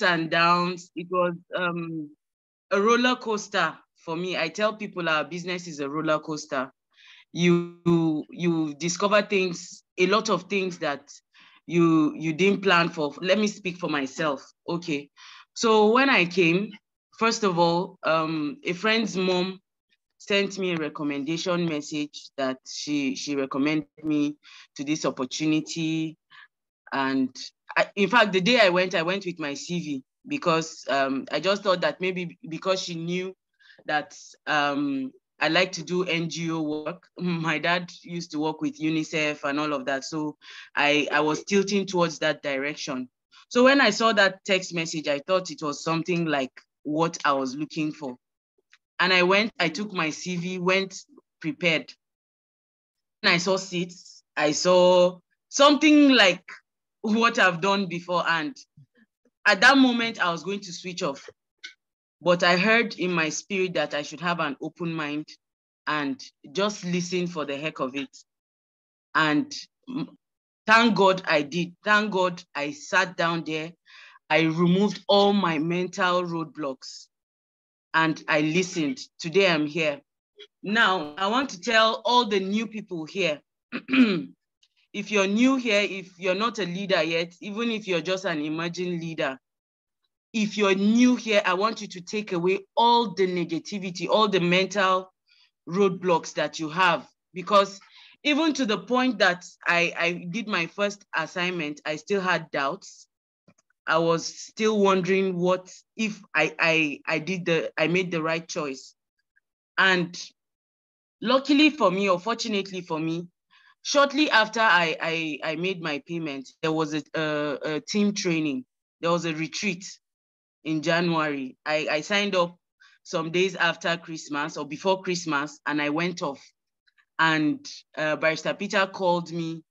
and downs. It was a roller coaster for me. I tell people our business is a roller coaster. You discover things, a lot of things that you didn't plan for. Let me speak for myself. Okay. So when I came, first of all, a friend's mom sent me a recommendation message that she recommended me to this opportunity. And in fact, the day I went with my CV because I just thought that maybe because she knew that I like to do NGO work. My dad used to work with UNICEF and all of that. So I was tilting towards that direction. So when I saw that text message, I thought it was something like what I was looking for. And I took my CV, went prepared. And I saw seats, I saw something like what I've done before. And at that moment, I was going to switch off. But I heard in my spirit that I should have an open mind and just listen for the heck of it. And thank God I did. Thank God I sat down there. I removed all my mental roadblocks and I listened. Today I'm here. Now, I want to tell all the new people here, if you're new here, if you're not a leader yet, even if you're just an emerging leader, if you're new here, I want you to take away all the negativity, all the mental roadblocks that you have. Because even to the point that I did my first assignment, I still had doubts. I was still wondering what if I made the right choice. And luckily for me, or fortunately for me, shortly after I made my payment, there was a team training. There was a retreat in January. I signed up some days after Christmas or before Christmas, and I went off. And Barrister Peter called me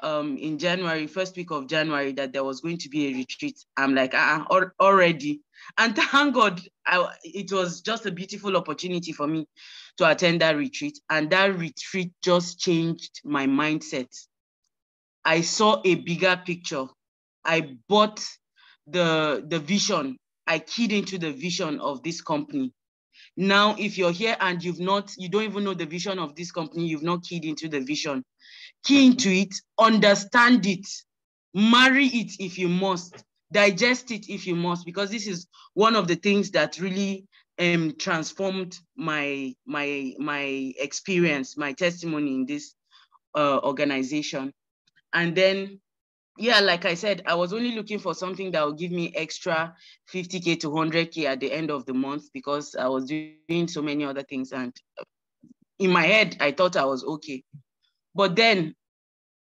in January, first week of January, that there was going to be a retreat. I'm like, already. And thank God, it was just a beautiful opportunity for me to attend that retreat. And that retreat just changed my mindset. I saw a bigger picture. I bought the vision. I keyed into the vision of this company. Now, if you're here and you don't even know the vision of this company, you've not keyed into the vision, key into it, understand it, marry it if you must, digest it if you must, because this is one of the things that really transformed my experience, my testimony in this organization. And then, yeah, like I said, I was only looking for something that will give me extra 50K to 100K at the end of the month because I was doing so many other things. And in my head, I thought I was okay. But then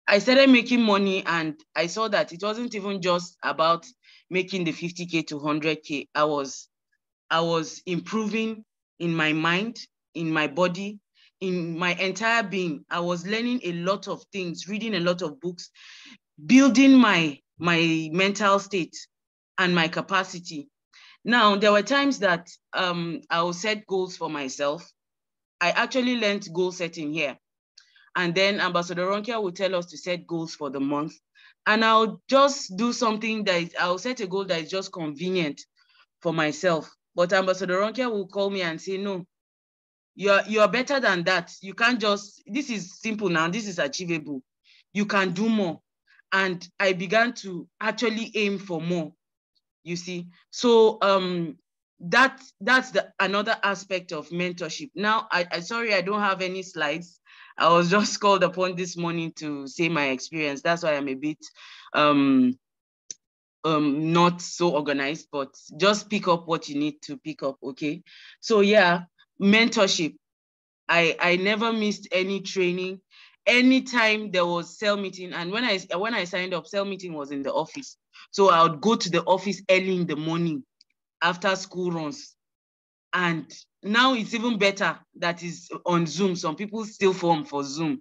I started making money and I saw that it wasn't even just about making the 50K to 100K. I was improving in my mind, in my body, in my entire being. I was learning a lot of things, reading a lot of books, building my mental state and my capacity. Now, there were times that I will set goals for myself. I actually learned goal setting here. And then Ambassador Ronkia will tell us to set goals for the month. And I'll just do something I'll set a goal that is just convenient for myself. But Ambassador Ronkia will call me and say, no, you're better than that. You can't just, this is simple now, this is achievable. You can do more. And I began to actually aim for more, you see. So that's another aspect of mentorship. Now, sorry, I don't have any slides. I was just called upon this morning to say my experience. That's why I'm a bit not so organized, but just pick up what you need to pick up, okay? So yeah, mentorship. I never missed any training. Anytime there was cell meeting, and when I signed up, cell meeting was in the office. So I would go to the office early in the morning after school runs. And now it's even better that is on Zoom. Some people still form for Zoom.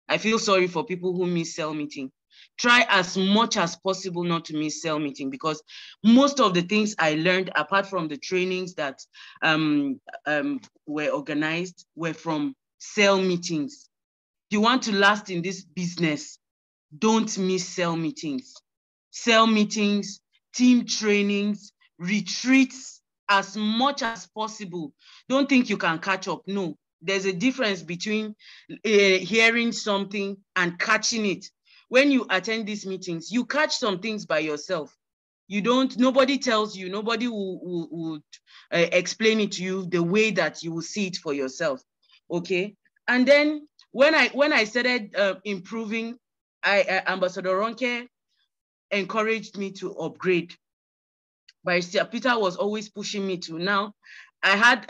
I feel sorry for people who miss cell meeting. Try as much as possible not to miss cell meeting, because most of the things I learned, apart from the trainings that were organized, were from cell meetings. If you want to last in this business, don't miss cell meetings. Cell meetings team trainings, retreats as much as possible. Don't think you can catch up. No, there's a difference between hearing something and catching it. When you attend these meetings, you catch some things by yourself. You don't, nobody tells you, nobody will explain it to you the way that you will see it for yourself. Okay. And then when I started improving, Ambassador Ronke encouraged me to upgrade. Barrister Peter was always pushing me to. Now, I'm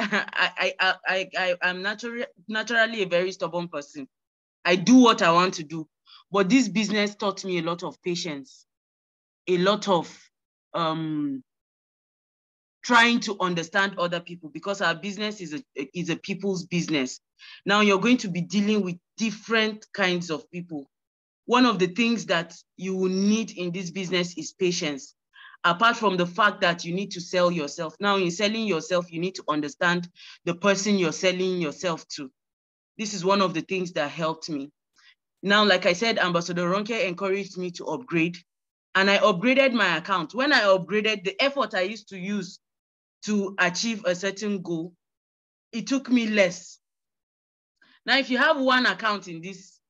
naturally a very stubborn person. I do what I want to do, but this business taught me a lot of patience, a lot of trying to understand other people, because our business is a people's business. Now you're going to be dealing with different kinds of people. One of the things that you will need in this business is patience. Apart from the fact that you need to sell yourself. Now in selling yourself, you need to understand the person you're selling yourself to. This is one of the things that helped me. Now, like I said, Ambassador Ronke encouraged me to upgrade, and I upgraded my account. When I upgraded, the effort I used to use to achieve a certain goal, it took me less. Now, if you have one account in this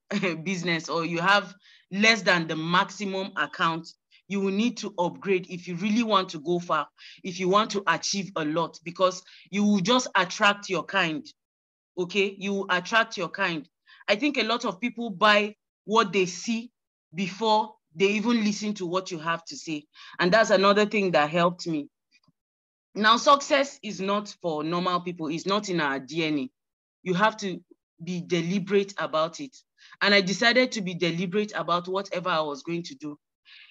business, or you have less than the maximum account, you will need to upgrade if you really want to go far, if you want to achieve a lot, because you will just attract your kind, okay? You will attract your kind. I think a lot of people buy what they see before they even listen to what you have to say. And that's another thing that helped me. Now, success is not for normal people. It's not in our DNA. You have to be deliberate about it. And I decided to be deliberate about whatever I was going to do.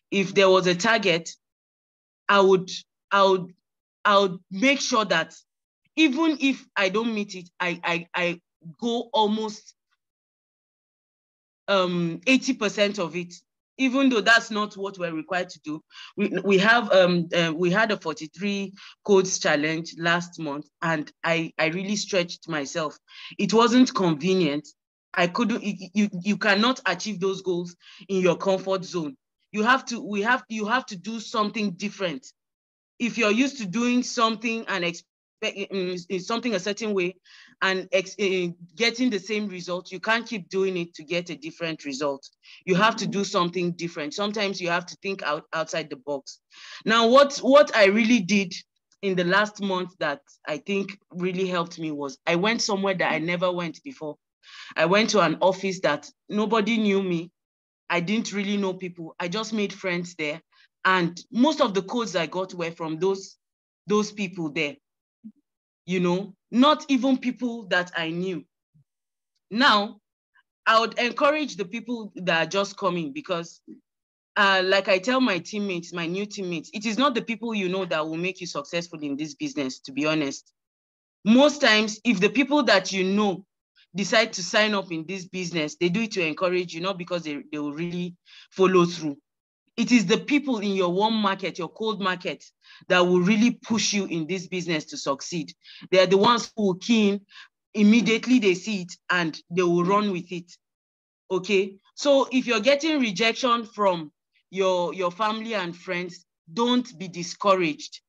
If there was a target, I would make sure that even if I don't meet it, I go almost 80% of it, even though that's not what we're required to do. We had a 43 codes challenge last month, and I really stretched myself. It wasn't convenient. I couldn't. You cannot achieve those goals in your comfort zone. You have to do something different. If you're used to doing something and something a certain way and getting the same result, you can't keep doing it to get a different result. You have to do something different. Sometimes you have to think outside the box. Now, what I really did in the last month that I think really helped me was I went somewhere that I never went before. I went to an office that nobody knew me. I didn't really know people. I just made friends there. And most of the codes I got were from those people there. You know, not even people that I knew. Now, I would encourage the people that are just coming, because like I tell my teammates, my new teammates, it is not the people you know that will make you successful in this business, to be honest. Most times, if the people that you know decide to sign up in this business, they do it to encourage you, not because they will really follow through. It is the people in your warm market, your cold market, that will really push you in this business to succeed. They are the ones who will key in, immediately they see it and they will run with it. Okay? So if you're getting rejection from your family and friends, don't be discouraged.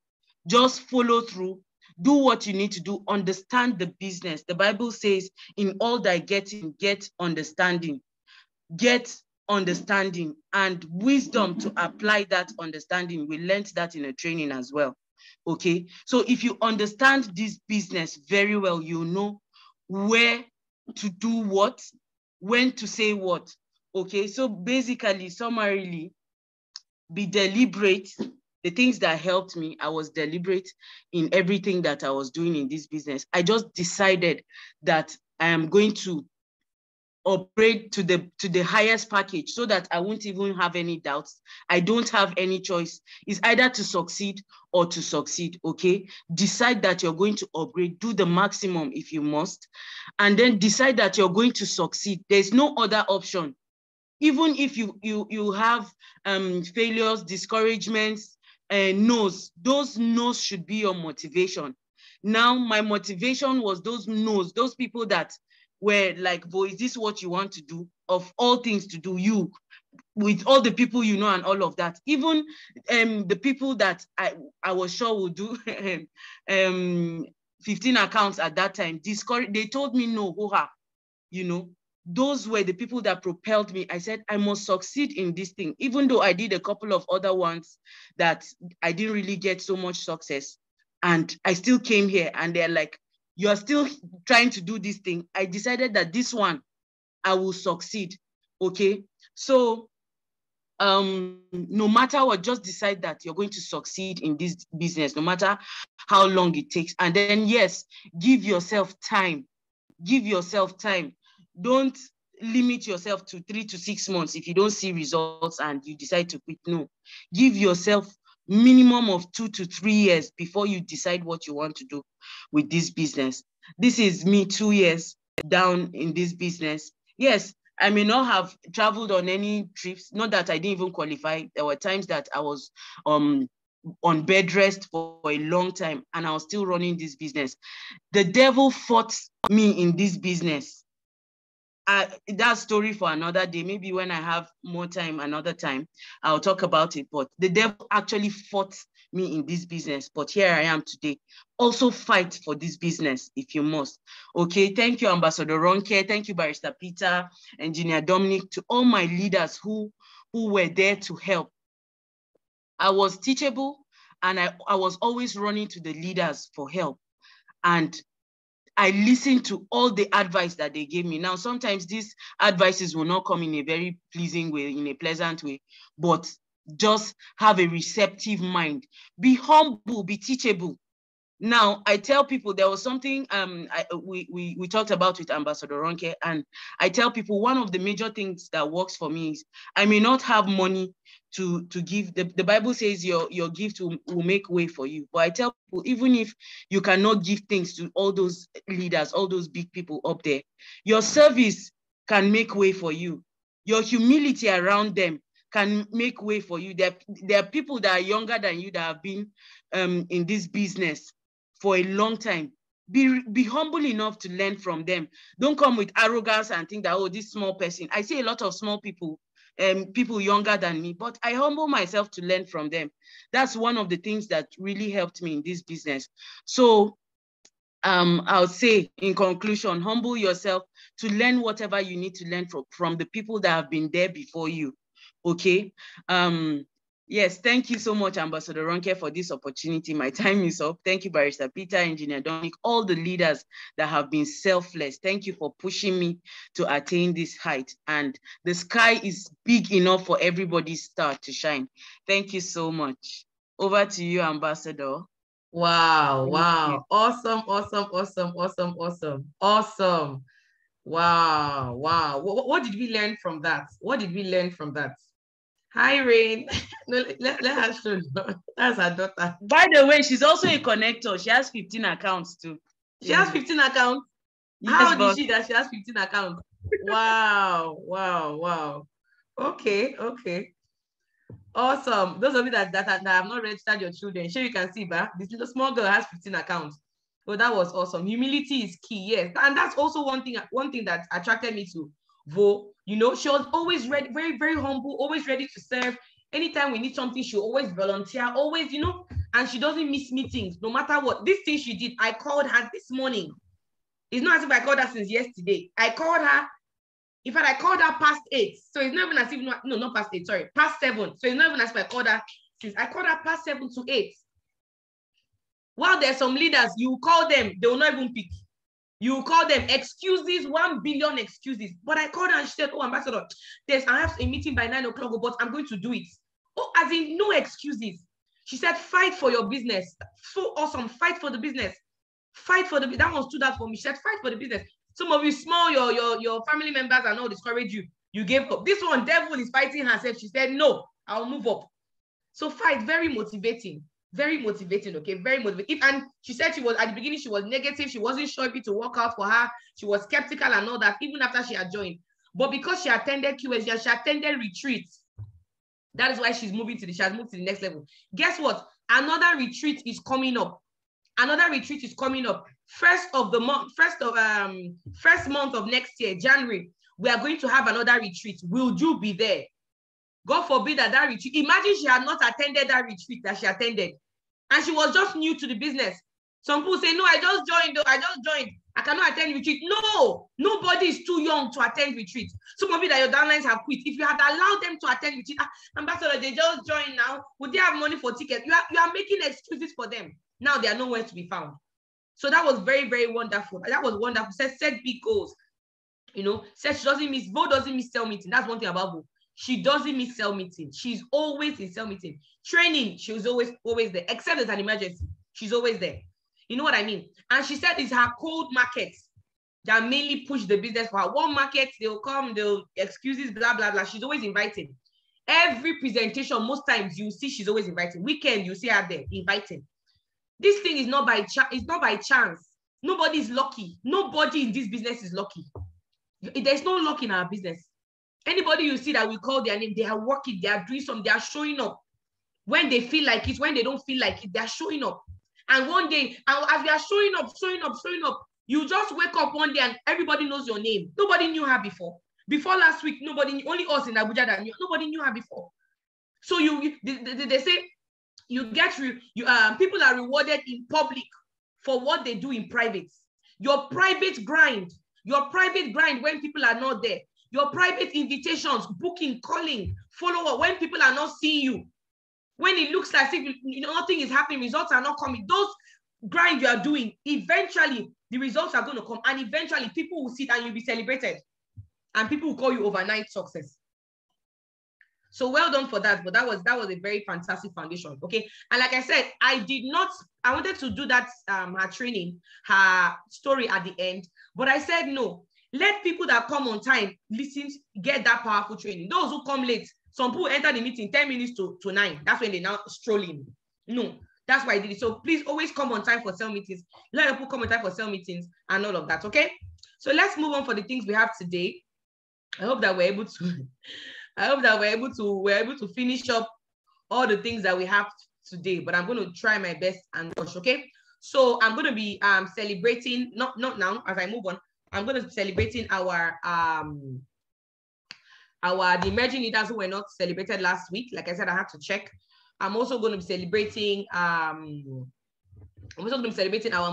Just follow through. Do what you need to do. Understand the business. The Bible says, in all thy getting, get understanding. Get understanding and wisdom to apply that understanding. We learned that in a training as well. Okay, so if you understand this business very well, you know where to do what, when to say what. Okay, so basically, summarily, be deliberate. The things that helped me, I was deliberate in everything that I was doing in this business. I just decided that I am going to upgrade to the highest package so that I won't even have any doubts. I don't have any choice. It's either to succeed or to succeed, okay? Decide that you're going to upgrade, do the maximum if you must, and then decide that you're going to succeed. There's no other option. Even if you have failures, discouragements, no's, those no's should be your motivation. Now, my motivation was those no's, those people that were like, boy, is this what you want to do? Of all things to do, with all the people you know and all of that. Even the people that I was sure would do 15 accounts at that time, they told me no, hoha, you know. Those were the people that propelled me. I said, I must succeed in this thing. Even though I did a couple of other ones that I didn't really get so much success. And I still came here and they're like, you're still trying to do this thing. I decided that this one, I will succeed. Okay. So no matter what, just decide that you're going to succeed in this business, no matter how long it takes. And then, yes, give yourself time. Give yourself time. Don't limit yourself to 3 to 6 months if you don't see results and you decide to quit. No, give yourself minimum of 2 to 3 years before you decide what you want to do with this business. This is me 2 years down in this business. Yes, I may not have traveled on any trips, not that I didn't even qualify. There were times that I was on bed rest for a long time and I was still running this business. The devil fought me in this business. That story for another day. Maybe when I have more time, another time, I'll talk about it. But the devil actually fought me in this business. But here I am today. Also fight for this business if you must. Okay, thank you, Ambassador Ronke. Thank you, Barrister Peter, Engineer Dominic, to all my leaders who were there to help. I was teachable and I was always running to the leaders for help. And I listened to all the advice that they gave me. Now, sometimes these advices will not come in a very pleasing way, in a pleasant way, but just have a receptive mind. Be humble, be teachable. Now, I tell people, there was something we talked about with Ambassador Ronke, and I tell people one of the major things that works for me is I may not have money to give. The Bible says your gift will make way for you. But I tell people, even if you cannot give things to all those leaders, all those big people up there, your service can make way for you. Your humility around them can make way for you. There are people that are younger than you that have been in this business for a long time. Be humble enough to learn from them. Don't come with arrogance and think that, oh, this small person. I see a lot of small people, people younger than me, but I humble myself to learn from them. That's one of the things that really helped me in this business. So I'll say in conclusion, humble yourself to learn whatever you need to learn from the people that have been there before you. Okay. Yes, thank you so much, Ambassador Ronke, for this opportunity. My time is up. Thank you, Barrister Peter, Engineer Dominic, all the leaders that have been selfless. Thank you for pushing me to attain this height. And the sky is big enough for everybody's star to shine. Thank you so much. Over to you, Ambassador. Wow, wow. Awesome, awesome, awesome, awesome, awesome, awesome. Wow, wow. What did we learn from that? What did we learn from that? Hi, Rain. No, let her show. That's her daughter. By the way, she's also a connector. She has 15 accounts too. She has 15 accounts? Yes, how old is she that she has 15 accounts? Wow, wow, wow. Okay, okay. Awesome. Those of you that have not registered your children, sure you can see, but this little small girl has 15 accounts. So that was awesome. Humility is key, yes. And that's also one thing that attracted me to Vo. You know, she was always ready, very, very humble, always ready to serve. Anytime we need something, she'll always volunteer, always, you know, and she doesn't miss meetings, no matter what. This thing she did, I called her this morning. It's not as if I called her since yesterday. I called her. In fact, I called her past 8. So it's not even as if, no, not past 8, sorry, past 7. So it's not even as if I called her since I called her past 7 to 8. While there's some leaders, you call them, they will not even pick. You call them excuses, 1 billion excuses. But I called her and she said, oh, Ambassador, I have a meeting by 9 o'clock, but I'm going to do it. Oh, as in no excuses. She said, fight for your business. So awesome. Fight for the business. Fight for the business. That one stood out for me. She said, fight for the business. Some of you small, your family members are not discourage you. You gave up. This one, devil is fighting herself. She said, no, I'll move up. So fight, very motivating. Very motivating, okay? Very motivating. And she said she was, at the beginning, she was negative. She wasn't sure if it would work out for her. She was skeptical and all that, even after she had joined. But because she attended QSG, she attended retreats. That is why she has moved to the next level. Guess what? Another retreat is coming up. Another retreat is coming up. First month of next year, January, we are going to have another retreat. Will you be there? God forbid that retreat. Imagine she had not attended that retreat that she attended. And she was just new to the business. Some people say, no, I just joined. I cannot attend retreat. No, nobody is too young to attend retreat. Some of you that your downlines have quit. If you had allowed them to attend retreat, ambassador, they just joined now. Would they have money for tickets? You are making excuses for them. Now they are nowhere to be found. So that was very, very wonderful. That was wonderful. Set big goals. You know, said she doesn't miss, Bo doesn't miss cell meeting. That's one thing about Bo. She doesn't miss cell meeting. She's always in cell meeting. Training, she was always there. Except there's an emergency, she's always there. You know what I mean? And she said it's her cold markets that mainly push the business for her. One market, they'll come, they'll excuses, blah, blah, blah. She's always inviting. Every presentation, most times you see she's always inviting. Weekend, you see her there inviting. This thing is not by chance. It's not by chance. Nobody is lucky. Nobody in this business is lucky. There's no luck in our business. Anybody you see that we call their name, they are working, they are doing something, they are showing up. When they feel like it, when they don't feel like it, they are showing up. And one day, as they are showing up, you just wake up one day and everybody knows your name. Nobody knew her before. Before last week, only us in Abuja that knew. Nobody knew her before. So they say people are rewarded in public for what they do in private. Your private grind when people are not there. Your private invitations, booking, calling, follow-up, when people are not seeing you. When it looks like if nothing is happening, results are not coming. Those grind you are doing, eventually the results are going to come, and eventually people will see it and you'll be celebrated. And people will call you overnight success. So well done for that. But that was a very fantastic foundation. Okay. And like I said, I wanted to do that, her training, her story at the end, but I said no. Let people that come on time listen, get that powerful training. Those who come late, some people enter the meeting 10 minutes to 9. That's when they now strolling. No, that's why I did it. So please always come on time for cell meetings. Let people come on time for cell meetings and all of that. Okay. So let's move on for the things we have today. I hope that we're able to finish up all the things that we have today, but I'm going to try my best and rush. Okay. So I'm going to be celebrating, not now, as I move on, I'm going to be celebrating the emerging leaders who were not celebrated last week. Like I said, I had to check. I'm also going to be celebrating our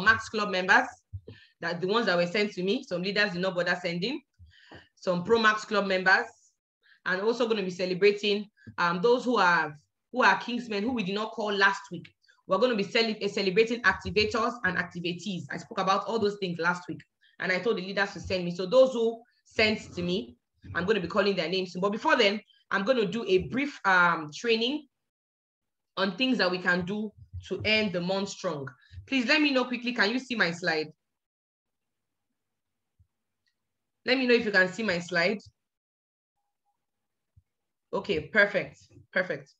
Max Club members, that the ones that were sent to me. Some leaders did not bother sending. Some Pro Max Club members, and also going to be celebrating those who are Kingsmen who we did not call last week. We're going to be celebrating activators and activities. I spoke about all those things last week, and I told the leaders to send me. So those who sent to me, I'm going to be calling their names. But before then, I'm going to do a brief training on things that we can do to end the month strong. Please let me know quickly. Can you see my slide? Let me know if you can see my slide. Okay, perfect. Perfect.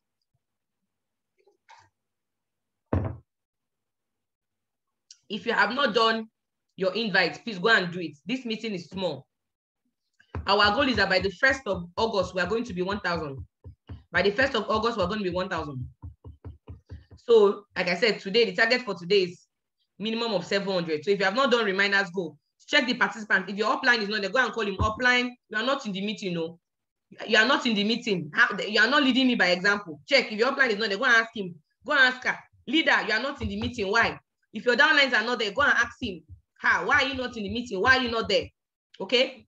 If you have not done your invite, please go and do it. This meeting is small. Our goal is that by the 1st of August, we are going to be 1,000. By the 1st of August, we're going to be 1,000. So, like I said, today, the target for today is minimum of 700. So if you have not done reminders, go. Check the participant. If your upline is not there, go and call him upline. You are not in the meeting, no. You are not in the meeting. You are not leading me by example. Check. If your upline is not there, go and ask him. Go and ask her. Leader, you are not in the meeting. Why? If your downlines are not there, go and ask him. Why are you not in the meeting? Why are you not there? Okay.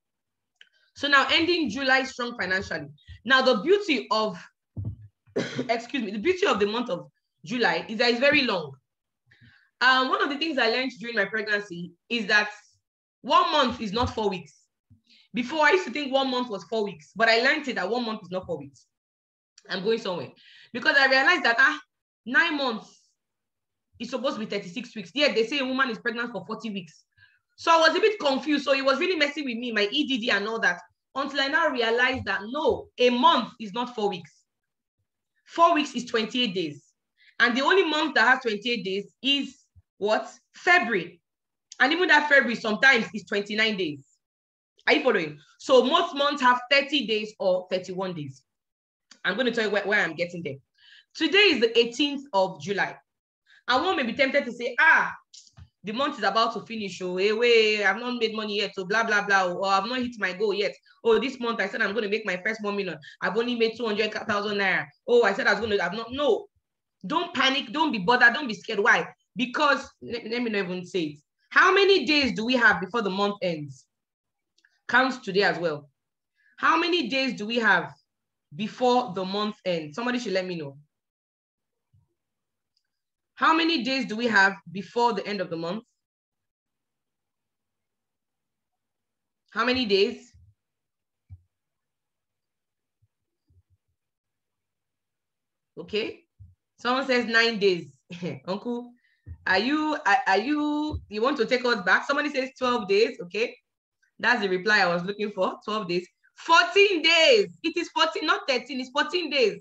So now ending July strong financially. Now the beauty of, the beauty of the month of July is that it's very long. One of the things I learned during my pregnancy is that 1 month is not 4 weeks. Before, I used to think 1 month was 4 weeks, but I learned that 1 month is not 4 weeks. I'm going somewhere. Because I realized that 9 months is supposed to be 36 weeks. Yeah, they say a woman is pregnant for 40 weeks. So I was a bit confused. So it was really messing with me, my EDD and all that, until I now realized that no, a month is not 4 weeks. 4 weeks is 28 days. And the only month that has 28 days is what? February. And even that February sometimes is 29 days. Are you following? So most months have 30 days or 31 days. I'm going to tell you where I'm getting there. Today is the 18th of July. And one may be tempted to say, the month is about to finish. Oh, hey, wait, I've not made money yet. So blah, blah, blah. Or I've not hit my goal yet. Oh, this month I said I'm going to make my first 1 million. I've only made 200,000 naira. Oh, I said I was going to, I've not, no. Don't panic. Don't be bothered. Don't be scared. Why? Because, let me not even say it. How many days do we have before the month ends? Counts today as well. How many days do we have before the month ends? Somebody should let me know. How many days do we have before the end of the month? How many days? Okay. Someone says 9 days. Uncle, you want to take us back? Somebody says 12 days. Okay. That's the reply I was looking for. 12 days. 14 days. It is 14, not 13. It's 14 days.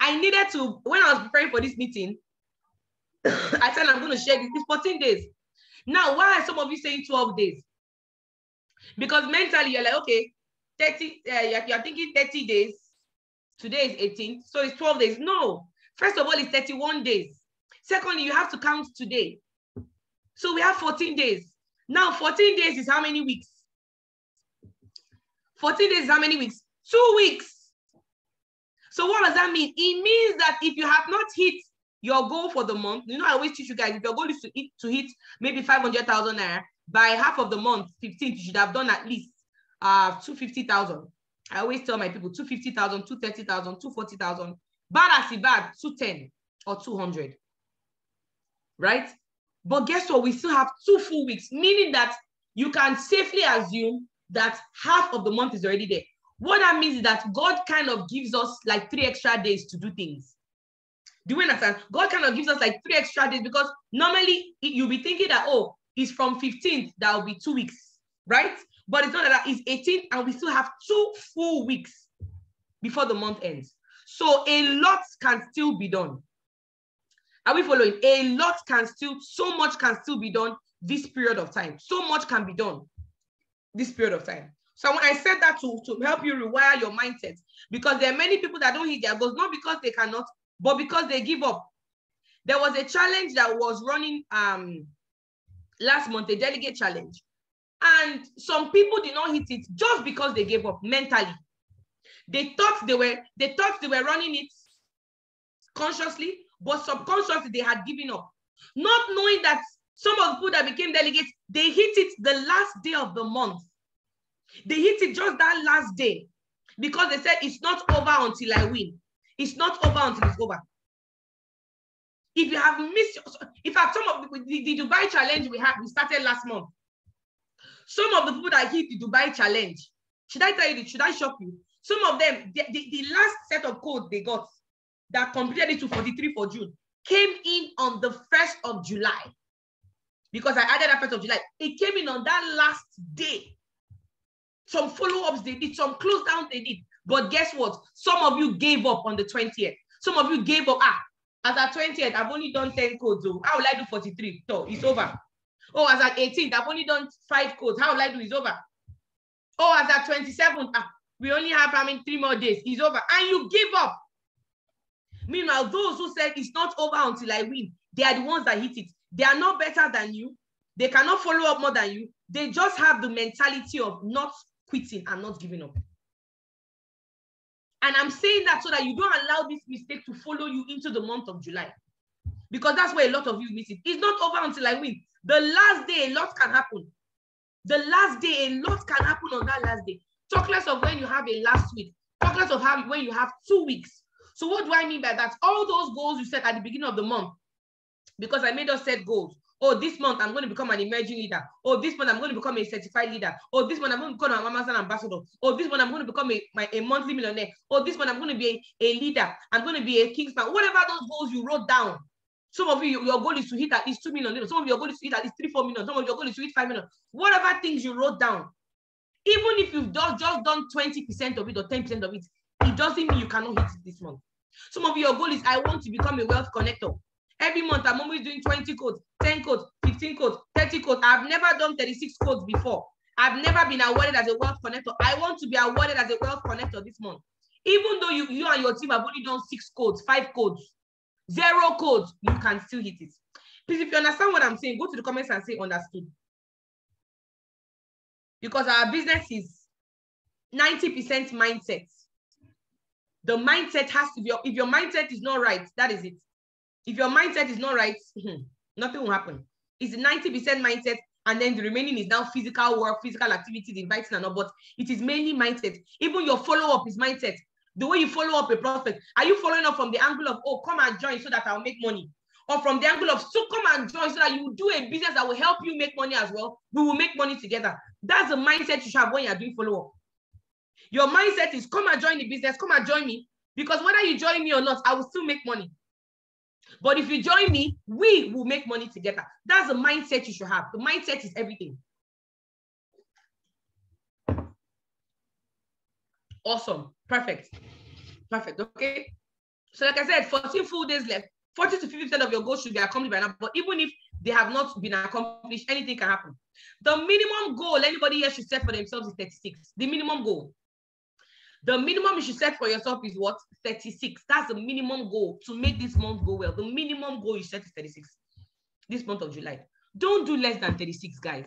I needed to, when I was preparing for this meeting, I said I'm going to share this. It's 14 days. Now, why are some of you saying 12 days? Because mentally, you're like, okay, 30, you're thinking 30 days. Today is 18, so it's 12 days. No. First of all, it's 31 days. Secondly, you have to count today. So we have 14 days. Now, 14 days is how many weeks? 14 days is how many weeks? 2 weeks. So what does that mean? It means that if you have not hit your goal for the month, you know, I always teach you guys, if your goal is to hit maybe 500,000 naira, by half of the month, 15th, you should have done at least 250,000. I always tell my people 250,000, 230,000, 240,000. Bad as it bad, 210 or 200. Right? But guess what? We still have 2 full weeks, meaning that you can safely assume that half of the month is already there. What that means is that God kind of gives us like 3 extra days to do things. Do you understand? God kind of gives us like 3 extra days, because normally you'll be thinking that, oh, it's from 15th, that will be 2 weeks, right? But it's not that, it's 18th, and we still have 2 full weeks before the month ends. So a lot can still be done. Are we following? A lot can still, so much can still be done this period of time. So much can be done this period of time. So when I said that to help you rewire your mindset, because there are many people that don't hit their goals, not because they cannot, but because they give up. There was a challenge that was running last month, a delegate challenge. And some people did not hit it just because they gave up mentally. They thought they were running it consciously, but subconsciously they had given up. Not knowing that some of the people that became delegates, they hit it the last day of the month. They hit it just that last day, because they said it's not over until I win. It's not over until it's over. If you have missed, in fact, some of the Dubai challenge we started last month. Some of the people that hit the Dubai challenge, should I tell you, should I shock you? Some of them, the last set of codes they got that completed it to 43 for June came in on the 1st of July. Because I added that 1st of July. It came in on that last day. Some follow-ups they did, some close down they did. But guess what? Some of you gave up on the 20th. Some of you gave up. As at 20th, I've only done 10 codes. So how will I do 43? So it's over. Oh, as at 18th, I've only done 5 codes. How will I do? It's over. Oh, as at 27th, we only have 3 more days. It's over. And you give up. Meanwhile, those who said it's not over until I win, they are the ones that hit it. They are not better than you. They cannot follow up more than you. They just have the mentality of not quitting and not giving up. And I'm saying that so that you don't allow this mistake to follow you into the month of July. Because that's where a lot of you miss it. It's not over until I win. The last day, a lot can happen. The last day, a lot can happen on that last day. Talk less of when you have a last week. Talk less of when you have 2 weeks. So what do I mean by that? All those goals you set at the beginning of the month, because I made us set goals. Oh, this month I'm going to become an emerging leader. Oh, this month I'm going to become a certified leader. Oh, this month I'm going to become an Amazon ambassador. Oh, this month I'm going to become a monthly millionaire. Oh, this month I'm going to be a leader. I'm going to be a Kingsman. Whatever those goals you wrote down. Some of you, your goal is to hit at least 2 million. Some of your goal is to hit at least 3-4 million. Some of your goal is to hit 5 million. Whatever things you wrote down, even if you've just done 20% of it or 10% of it, it doesn't mean you cannot hit it this month. Some of your goal is, I want to become a wealth connector. Every month, I'm always doing 20 codes, 10 codes, 15 codes, 30 codes. I've never done 36 codes before. I've never been awarded as a wealth connector. I want to be awarded as a wealth connector this month. Even though you and your team have only done 6 codes, 5 codes, 0 codes, you can still hit it. Please, if you understand what I'm saying, go to the comments and say understood. Because our business is 90% mindset. The mindset has to be, if your mindset is not right, that is it. If your mindset is not right, nothing will happen. It's 90% mindset, and then the remaining is now physical work, physical activities, inviting and all, but it is mainly mindset. Even your follow-up is mindset. The way you follow up a prospect, are you following up from the angle of, oh, come and join so that I'll make money? Or from the angle of, so come and join so that you will do a business that will help you make money as well. We will make money together. That's the mindset you should have when you're doing follow-up. Your mindset is, come and join the business, come and join me. Because whether you join me or not, I will still make money. But if you join me, we will make money together. That's the mindset you should have. The mindset is everything. Awesome. Perfect. Perfect. Okay. So like I said, 14 full days left. 40 to 50% of your goals should be accomplished by now. But even if they have not been accomplished, anything can happen. The minimum goal anybody here should set for themselves is 36. The minimum goal. The minimum you should set for yourself is what? 36. That's the minimum goal to make this month go well. The minimum goal you set is 36. This month of July. Don't do less than 36, guys.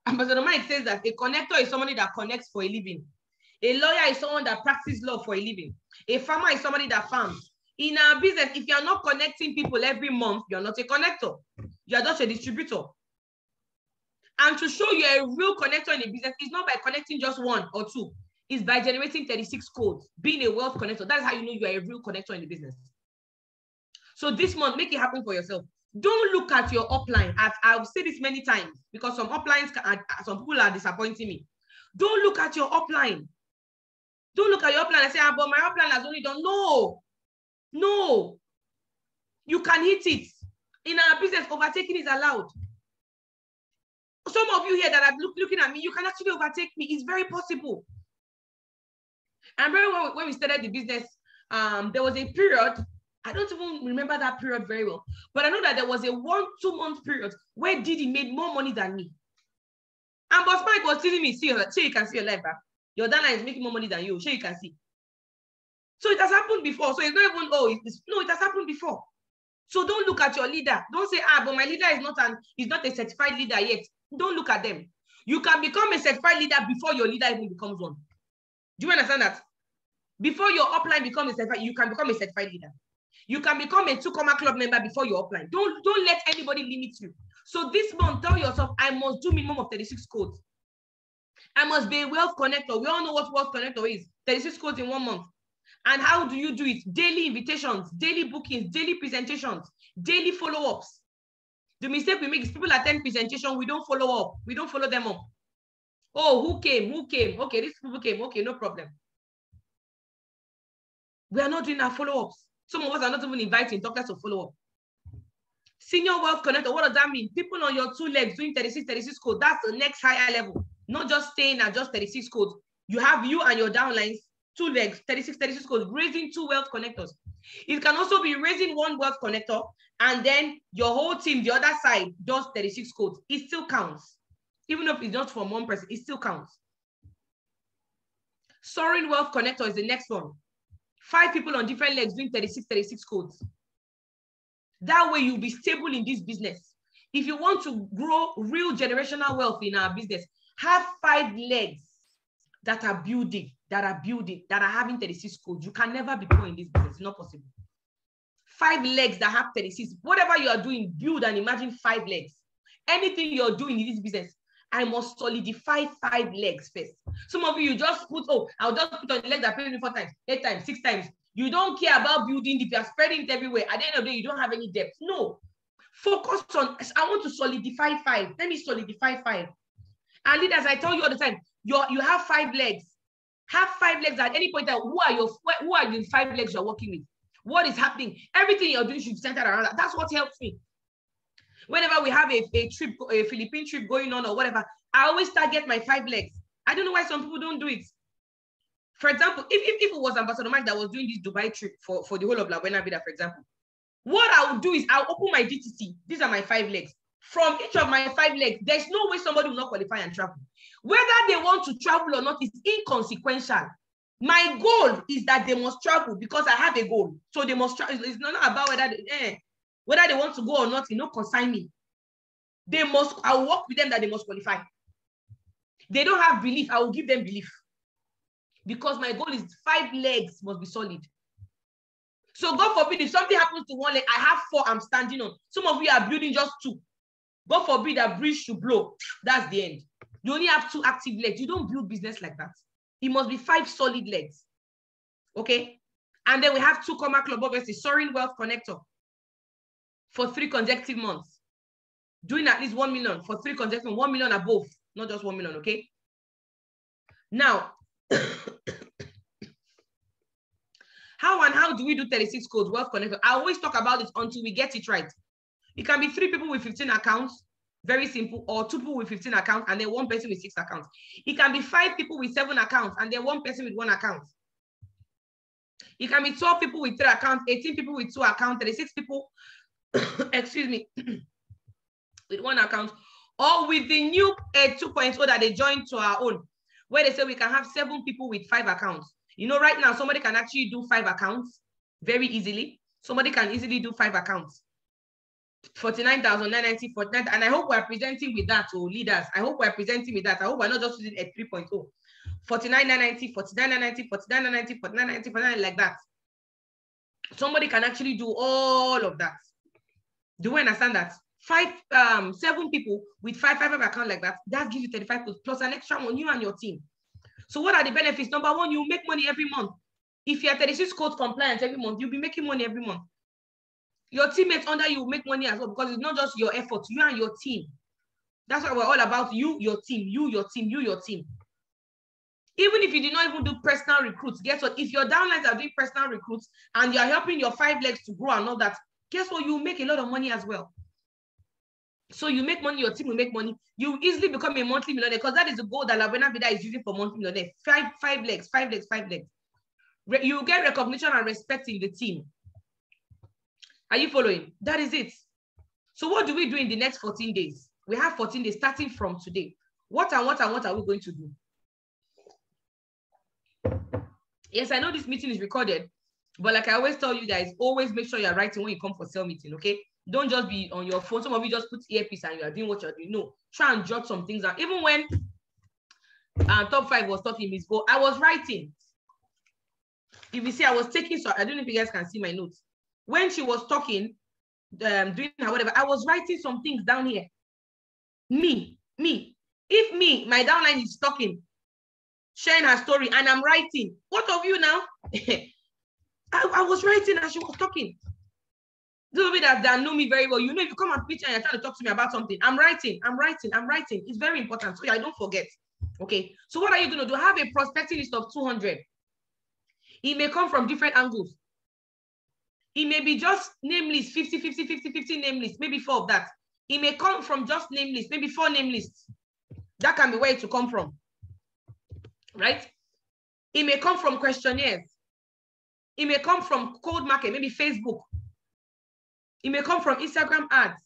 Ambassador Mike says that a connector is somebody that connects for a living. A lawyer is someone that practices law for a living. A farmer is somebody that farms. In our business, if you're not connecting people every month, you're not a connector. You're just a distributor. And to show you're a real connector in a business, it's not by connecting just one or two. It's by generating 36 codes, being a wealth connector. That's how you know you are a real connector in the business. So this month, make it happen for yourself. Don't look at your upline. I've said this many times because some uplines, some people are disappointing me. Don't look at your upline. Don't look at your upline and say, but my upline has only done. No. No. You can hit it. In our business, overtaking is allowed. Some of you here that are looking at me, you can actually overtake me. It's very possible. And remember when we started the business, there was a period, I don't even remember that period very well, but I know that there was a 1-2 month period where Didi made more money than me. And Boss Mike was telling me, see, you can see your life back. Your Dana is making more money than you. Sure, you can see. So it has happened before. So it's not even, no, it has happened before. So don't look at your leader. Don't say, but my leader is not a certified leader yet. Don't look at them. You can become a certified leader before your leader even becomes one. Do you understand that? Before your upline becomes a certified, you can become a certified leader. You can become a 2 Club member before your upline. Don't let anybody limit you. So this month, tell yourself, I must do minimum of 36 codes. I must be a wealth connector. We all know what wealth connector is. 36 codes in 1 month. And how do you do it? Daily invitations, daily bookings, daily presentations, daily follow-ups. The mistake we make is people attend presentation, we don't follow up. We don't follow them up. Oh, who came? Who came? Okay, these people came. Okay, no problem. We are not doing our follow-ups. Some of us are not even inviting doctors to follow up. Senior wealth connector, what does that mean? People on your 2 legs doing 36 codes. That's the next higher level. Not just staying at just 36 codes. You have you and your downlines, 2 legs, 36 codes, raising 2 wealth connectors. It can also be raising 1 wealth connector, and then your whole team, the other side, does 36 codes. It still counts. Even if it's not from 1 person, it still counts. Soaring wealth connector is the next one. 5 people on different legs doing 36 codes. That way you'll be stable in this business. If you want to grow real generational wealth in our business, have 5 legs that are building, that are having 36 codes. You can never be poor in this business. It's not possible. 5 legs that have 36. Whatever you are doing, build and imagine 5 legs. Anything you're doing in this business, I must solidify 5 legs first. Some of you just put, I'll just put on the leg that paid me 4 times, 8 times, 6 times. You don't care about building. If you're spreading it everywhere, at the end of the day, you don't have any depth. No. Focus on, I want to solidify 5. Let me solidify 5. And leaders, I tell you all the time, you have 5 legs. Have 5 legs at any point. Who are the 5 legs you're working with? What is happening? Everything you're doing should center around that. That's what helps me. Whenever we have a trip, a Philippine trip going on or whatever, I always target my 5 legs. I don't know why some people don't do it. For example, if it was Ambassador Mike that was doing this Dubai trip for the whole of La Buena Vida, for example, what I would do is I'll open my DTC. These are my 5 legs. From each of my 5 legs, there's no way somebody will not qualify and travel. Whether they want to travel or not is inconsequential. My goal is that they must travel because I have a goal. So they must travel. It's not about whether Whether they want to go or not, you know, consign me. They must, I will work with them that they must qualify. They don't have belief, I will give them belief. Because my goal is 5 legs must be solid. So God forbid, if something happens to 1 leg, I have 4 I'm standing on. Some of you are building just 2. God forbid that breeze should blow. That's the end. You only have 2 active legs. You don't build business like that. It must be 5 solid legs. Okay? And then we have 2 comma club, obviously, Soaring Wealth Connector for 3 consecutive months. Doing at least 1 million for 3 consecutive, 1 million above, not just 1 million, okay? Now, how do we do 36 codes, Wealth Connector? I always talk about it until we get it right. It can be 3 people with 15 accounts, very simple, or 2 people with 15 accounts, and then 1 person with 6 accounts. It can be 5 people with 7 accounts, and then 1 person with 1 account. It can be 12 people with 3 accounts, 18 people with 2 accounts, 36 people, excuse me, with 1 account, or with the new 2.0 that they joined to our own, where they say we can have 7 people with 5 accounts. You know, right now, somebody can actually do 5 accounts very easily. Somebody can easily do 5 accounts. 49,990, 49, and I hope we're presenting with that, or leaders. I hope we're presenting with that. I hope we're not just using a 3.0. 49,990, 49,990, 49,990, 49,990, 49, like that. Somebody can actually do all of that. Do we understand that? 7 people with 5 accounts like that, that gives you 35 plus an extra one, you and your team. So what are the benefits? Number 1, you make money every month. If you are 36 code compliant every month, you'll be making money every month. Your teammates under you will make money as well, because it's not just your effort, you and your team. That's why we're all about you, your team, you, your team, you, your team. Even if you did not even do personal recruits, guess what? If your downlines are doing personal recruits and you're helping your 5 legs to grow and all that, guess what? You make a lot of money as well. So you make money, your team will make money. You easily become a monthly millionaire, because that is the goal that La Buena Vida is using for monthly millionaire. 5 legs. You get recognition and respect in the team. Are you following? That is it. So what do we do in the next 14 days? We have 14 days starting from today. What are we going to do? Yes, I know this meeting is recorded, but like I always tell you guys, always make sure you're writing when you come for sale meeting, okay? Don't just be on your phone. Some of you just put earpiece and you are doing what you're doing. No, try and jot some things out. Even when top 5 was talking, Miss Go, I was writing. If you see, I was taking, so I don't know if you guys can see my notes. When she was talking, doing her whatever, I was writing some things down here. Me. If me, my downline is talking, sharing her story, and I'm writing. What of you now? I was writing as she was talking. Those of you that know me very well, you know, if you come and pitch and you're trying to talk to me about something, I'm writing. It's very important, so I don't forget. Okay, so what are you going to do? Have a prospecting list of 200. It may come from different angles. It may be just name list, 50 name lists, maybe 4 of that. It may come from just name lists, maybe 4 name lists. That can be where it will come from, right? It may come from questionnaires. It may come from cold market, maybe Facebook. It may come from Instagram ads.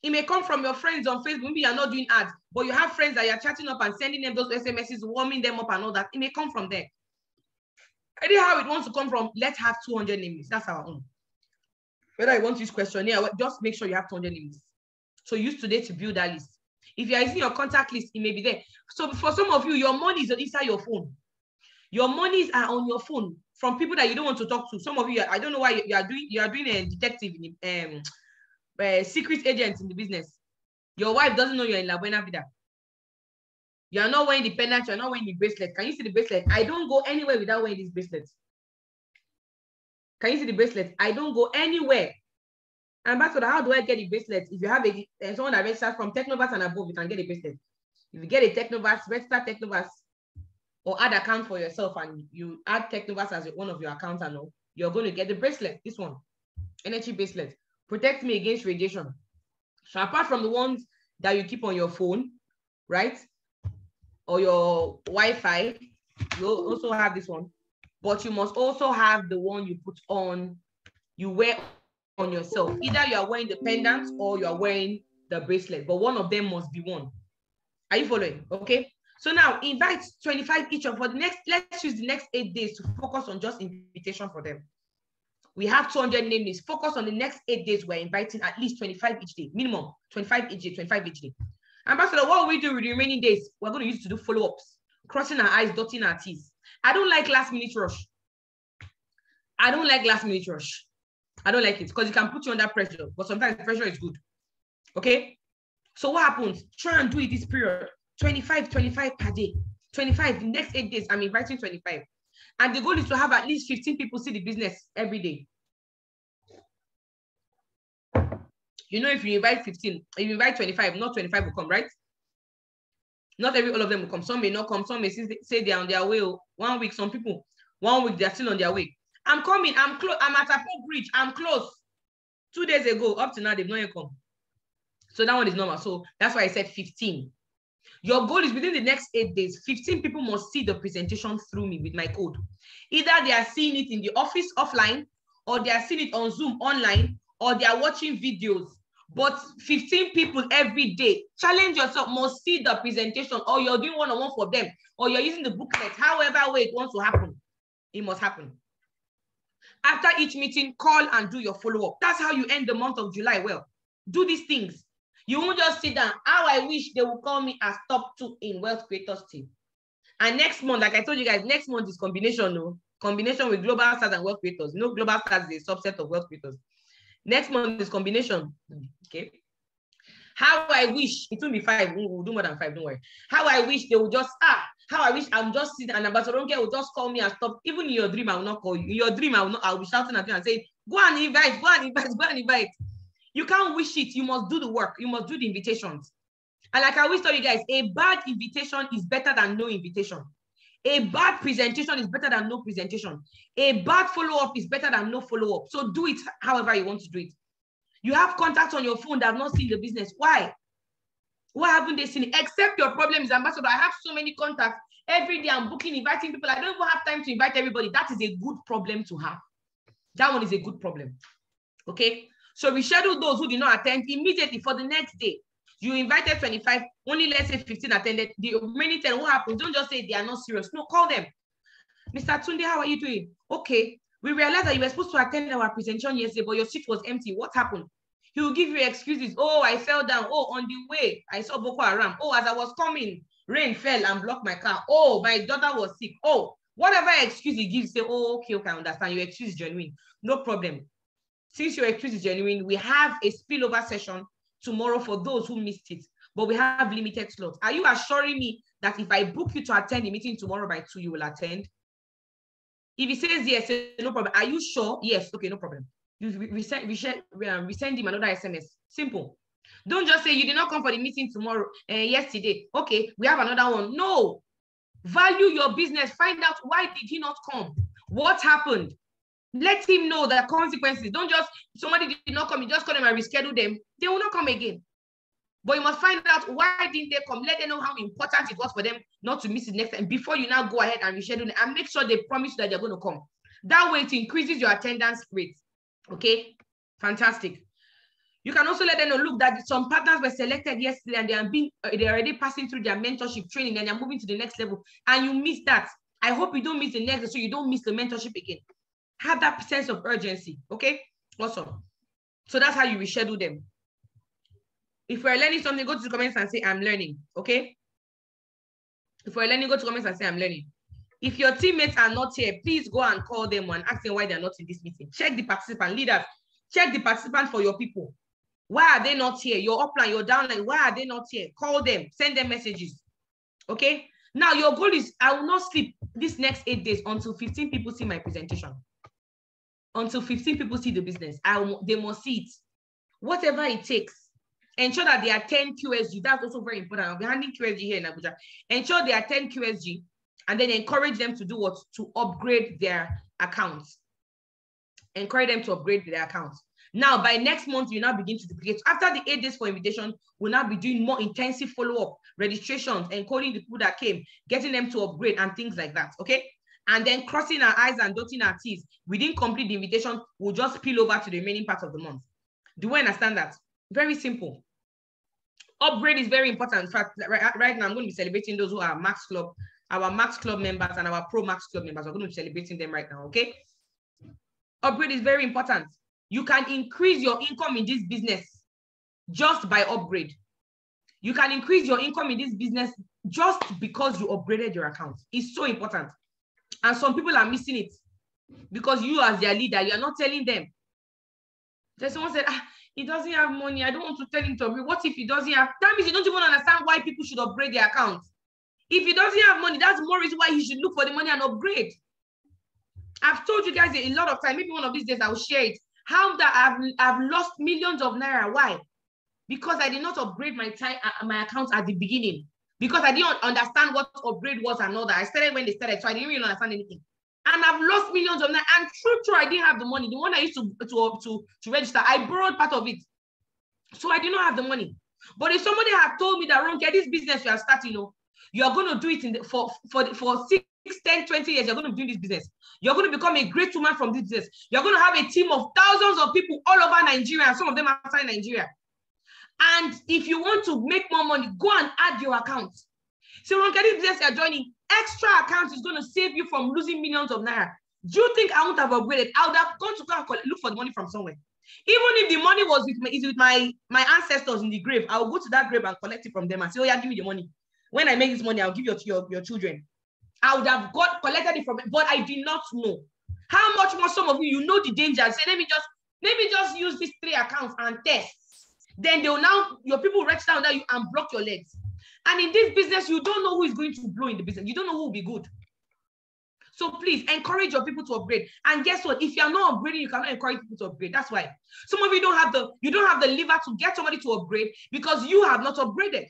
It may come from your friends on Facebook. Maybe you're not doing ads, but you have friends that you're chatting up and sending them those SMSs, warming them up and all that. It may come from there. Anyhow it wants to come from, let's have 200 name lists. That's our own. Whether you want to use questionnaire, just make sure you have 200 name lists. So use today to build that list. If you're using your contact list, it may be there. So for some of you, your money is inside your phone. Your monies are on your phone from people that you don't want to talk to. Some of you, I don't know why you are doing a detective, secret agent in the business. Your wife doesn't know you're in La Buena Vida. You are not wearing the pendant, you're not wearing the bracelet. Can you see the bracelet? I don't go anywhere without wearing this bracelet. Can you see the bracelet? I don't go anywhere. And back to the, how do I get the bracelet? If you have someone that registers from Technovas and above, you can get a bracelet. If you get a Technovas, register Technovas or add account for yourself and you add Technovas as one of your accounts and all, you're going to get the bracelet, this one, energy bracelet. Protect me against radiation. So apart from the ones that you keep on your phone, right? Or your Wi-Fi, you also have this one. But you must also have the one you put on, you wear on yourself. Either you are wearing the pendant or you are wearing the bracelet, but one of them must be worn. Are you following? Okay. So now invite 25 each of for the next, let's use the next 8 days to focus on just invitation for them. We have 200 name lists. Focus on the next 8 days. We're inviting at least 25 each day, minimum 25 each day, 25 each day. Ambassador, what will we do with the remaining days? We're going to use it to do follow-ups, crossing our I's, dotting our T's. I don't like last minute rush. I don't like last minute rush. I don't like it because it can put you under pressure, but sometimes pressure is good. Okay? So what happens? Try and do it this period. 25 per day. 25, the next 8 days, I'm inviting 25. And the goal is to have at least 15 people see the business every day. You know, if you invite 15, if you invite 25, not 25 will come, right? Not all of them will come. Some may not come. Some may say they're on their way. 1 week, some people, 1 week, they're still on their way. I'm coming. I'm close. I'm at Apple Bridge. I'm close. 2 days ago, up to now, they've not yet come. So that one is normal. So that's why I said 15. Your goal is within the next 8 days, 15 people must see the presentation through me with my code. Either they are seeing it in the office offline, or they are seeing it on Zoom online, or they are watching videos. But 15 people every day. Challenge yourself, must see the presentation, or you're doing one-on-one for them, or you're using the booklet, however way it wants to happen. It must happen. After each meeting, call and do your follow-up. That's how you end the month of July well. Do these things. You won't just sit down. How I wish they would call me as top 2 in Wealth Creators team. And next month, like I told you guys, next month is combination, no? Combination with Global Stars and Wealth Creators. You know, Global Stars is a subset of Wealth Creators. Next month is combination. Okay. How I wish, it will be 5. We'll do more than 5, don't worry. How I wish they would just, how I wish I'm just sitting and Ambassador Ronke will just call me and stop. Even in your dream, I will not call you. In your dream, I'll be shouting at you and saying, go and invite, go and invite, go and invite. You can't wish it. You must do the work. You must do the invitations. And like I always tell you guys, a bad invitation is better than no invitation. A bad presentation is better than no presentation. A bad follow-up is better than no follow-up. So do it however you want to do it. You have contacts on your phone that have not seen the business. Why? Why haven't they seen it? Except your problem is, Ambassador, I have so many contacts. Every day I'm booking, inviting people. I don't even have time to invite everybody. That is a good problem to have. That one is a good problem. Okay? So we schedule those who did not attend immediately for the next day. You invited 25, only let's say 15 attended. The remaining 10, what happens? Don't just say they are not serious. No, call them. Mr. Tunde, how are you doing? Okay. We realized that you were supposed to attend our presentation yesterday, but your seat was empty. What happened? He will give you excuses. Oh, I fell down. Oh, on the way, I saw Boko Haram. Oh, as I was coming, rain fell and blocked my car. Oh, my daughter was sick. Oh, whatever excuse he gives, say, oh, okay, I understand. Your excuse is genuine. No problem. Since your excuse is genuine, we have a spillover session tomorrow for those who missed it, but we have limited slots. Are you assuring me that if I book you to attend the meeting tomorrow by 2, you will attend? If he says yes, no problem. Are you sure? Yes, okay, no problem. We send him another SMS. Simple. Don't just say you did not come for the meeting tomorrow, yesterday. Okay, we have another one. No. Value your business. Find out why did he not come? What happened? Let him know the consequences. Don't just, somebody did not come, you just call them and reschedule them. They will not come again. But you must find out why didn't they come. Let them know how important it was for them not to miss it next time before you now go ahead and reschedule and make sure they promise that they're going to come. That way it increases your attendance rate. Okay? Fantastic. You can also let them know, look, that some partners were selected yesterday and they're already passing through their mentorship training and they're moving to the next level. And you missed that. I hope you don't miss the next, so you don't miss the mentorship again. Have that sense of urgency, okay? Awesome. So that's how you reschedule them. If we're learning something, go to the comments and say, I'm learning, okay? If we're learning, go to the comments and say, I'm learning. If your teammates are not here, please go and call them and ask them why they're not in this meeting. Check the participant, leaders. Check the participant for your people. Why are they not here? Your upline, your downline, why are they not here? Call them, send them messages, okay? Now, your goal is, I will not sleep this next 8 days until 15 people see my presentation. Until 15 people see the business, they must see it. Whatever it takes. Ensure that they attend QSG. That's also very important. I'll be handling QSG here in Abuja. Ensure they attend QSG and then encourage them to do what? To upgrade their accounts. Encourage them to upgrade their accounts. Now, by next month, you now begin to duplicate. After the 8 days for invitation, we'll now be doing more intensive follow-up, registrations, encoding the people that came, getting them to upgrade and things like that, okay? And then crossing our I's and dotting our T's. We didn't complete the invitation, we'll just spill over to the remaining part of the month. Do we understand that? Very simple. Upgrade is very important. In fact, right now, I'm going to be celebrating those who are Max Club, our Max Club members and our Pro Max Club members. We're going to be celebrating them right now, okay? Upgrade is very important. You can increase your income in this business just by upgrade. You can increase your income in this business just because you upgraded your account. It's so important. And some people are missing it because you as their leader, you are not telling them. There's someone said, he doesn't have money. I don't want to tell him to upgrade. What if he doesn't have? That means you don't even understand why people should upgrade their account. If he doesn't have money, that's more reason why he should look for the money and upgrade. I've told you guys a lot of time, maybe one of these days I will share it, how that I've lost millions of naira. Why? Because I did not upgrade my account at the beginning. Because I didn't understand what upgrade was and all that. I started when they started, so I didn't really understand anything. And I've lost millions of naira. And true, I didn't have the money. The one I used to register, I borrowed part of it. So I did not have the money. But if somebody had told me that, Ronke, this business you are starting, you are going to do it for 6, 10, 20 years, you're going to be doing this business. You're going to become a great woman from this business. You're going to have a team of thousands of people all over Nigeria, and some of them outside Nigeria. And if you want to make more money, go and add your account. So Ronke, this business you're joining, extra account is going to save you from losing millions of naira. Do you think I wouldn't have upgraded? I would have gone to go and look for the money from somewhere. Even if the money was with my ancestors in the grave, I will go to that grave and collect it from them and say, oh yeah, give me the money. When I make this money, I'll give your children. I would have collected it from it, but I did not know. How much more some of you know the danger. Say, let me just use these 3 accounts and test. Then they'll now, your people register under you and block your legs. And in this business, you don't know who is going to blow in the business. You don't know who will be good. So please encourage your people to upgrade. And guess what? If you're not upgrading, you cannot encourage people to upgrade. That's why some of you don't have the liver to get somebody to upgrade because you have not upgraded.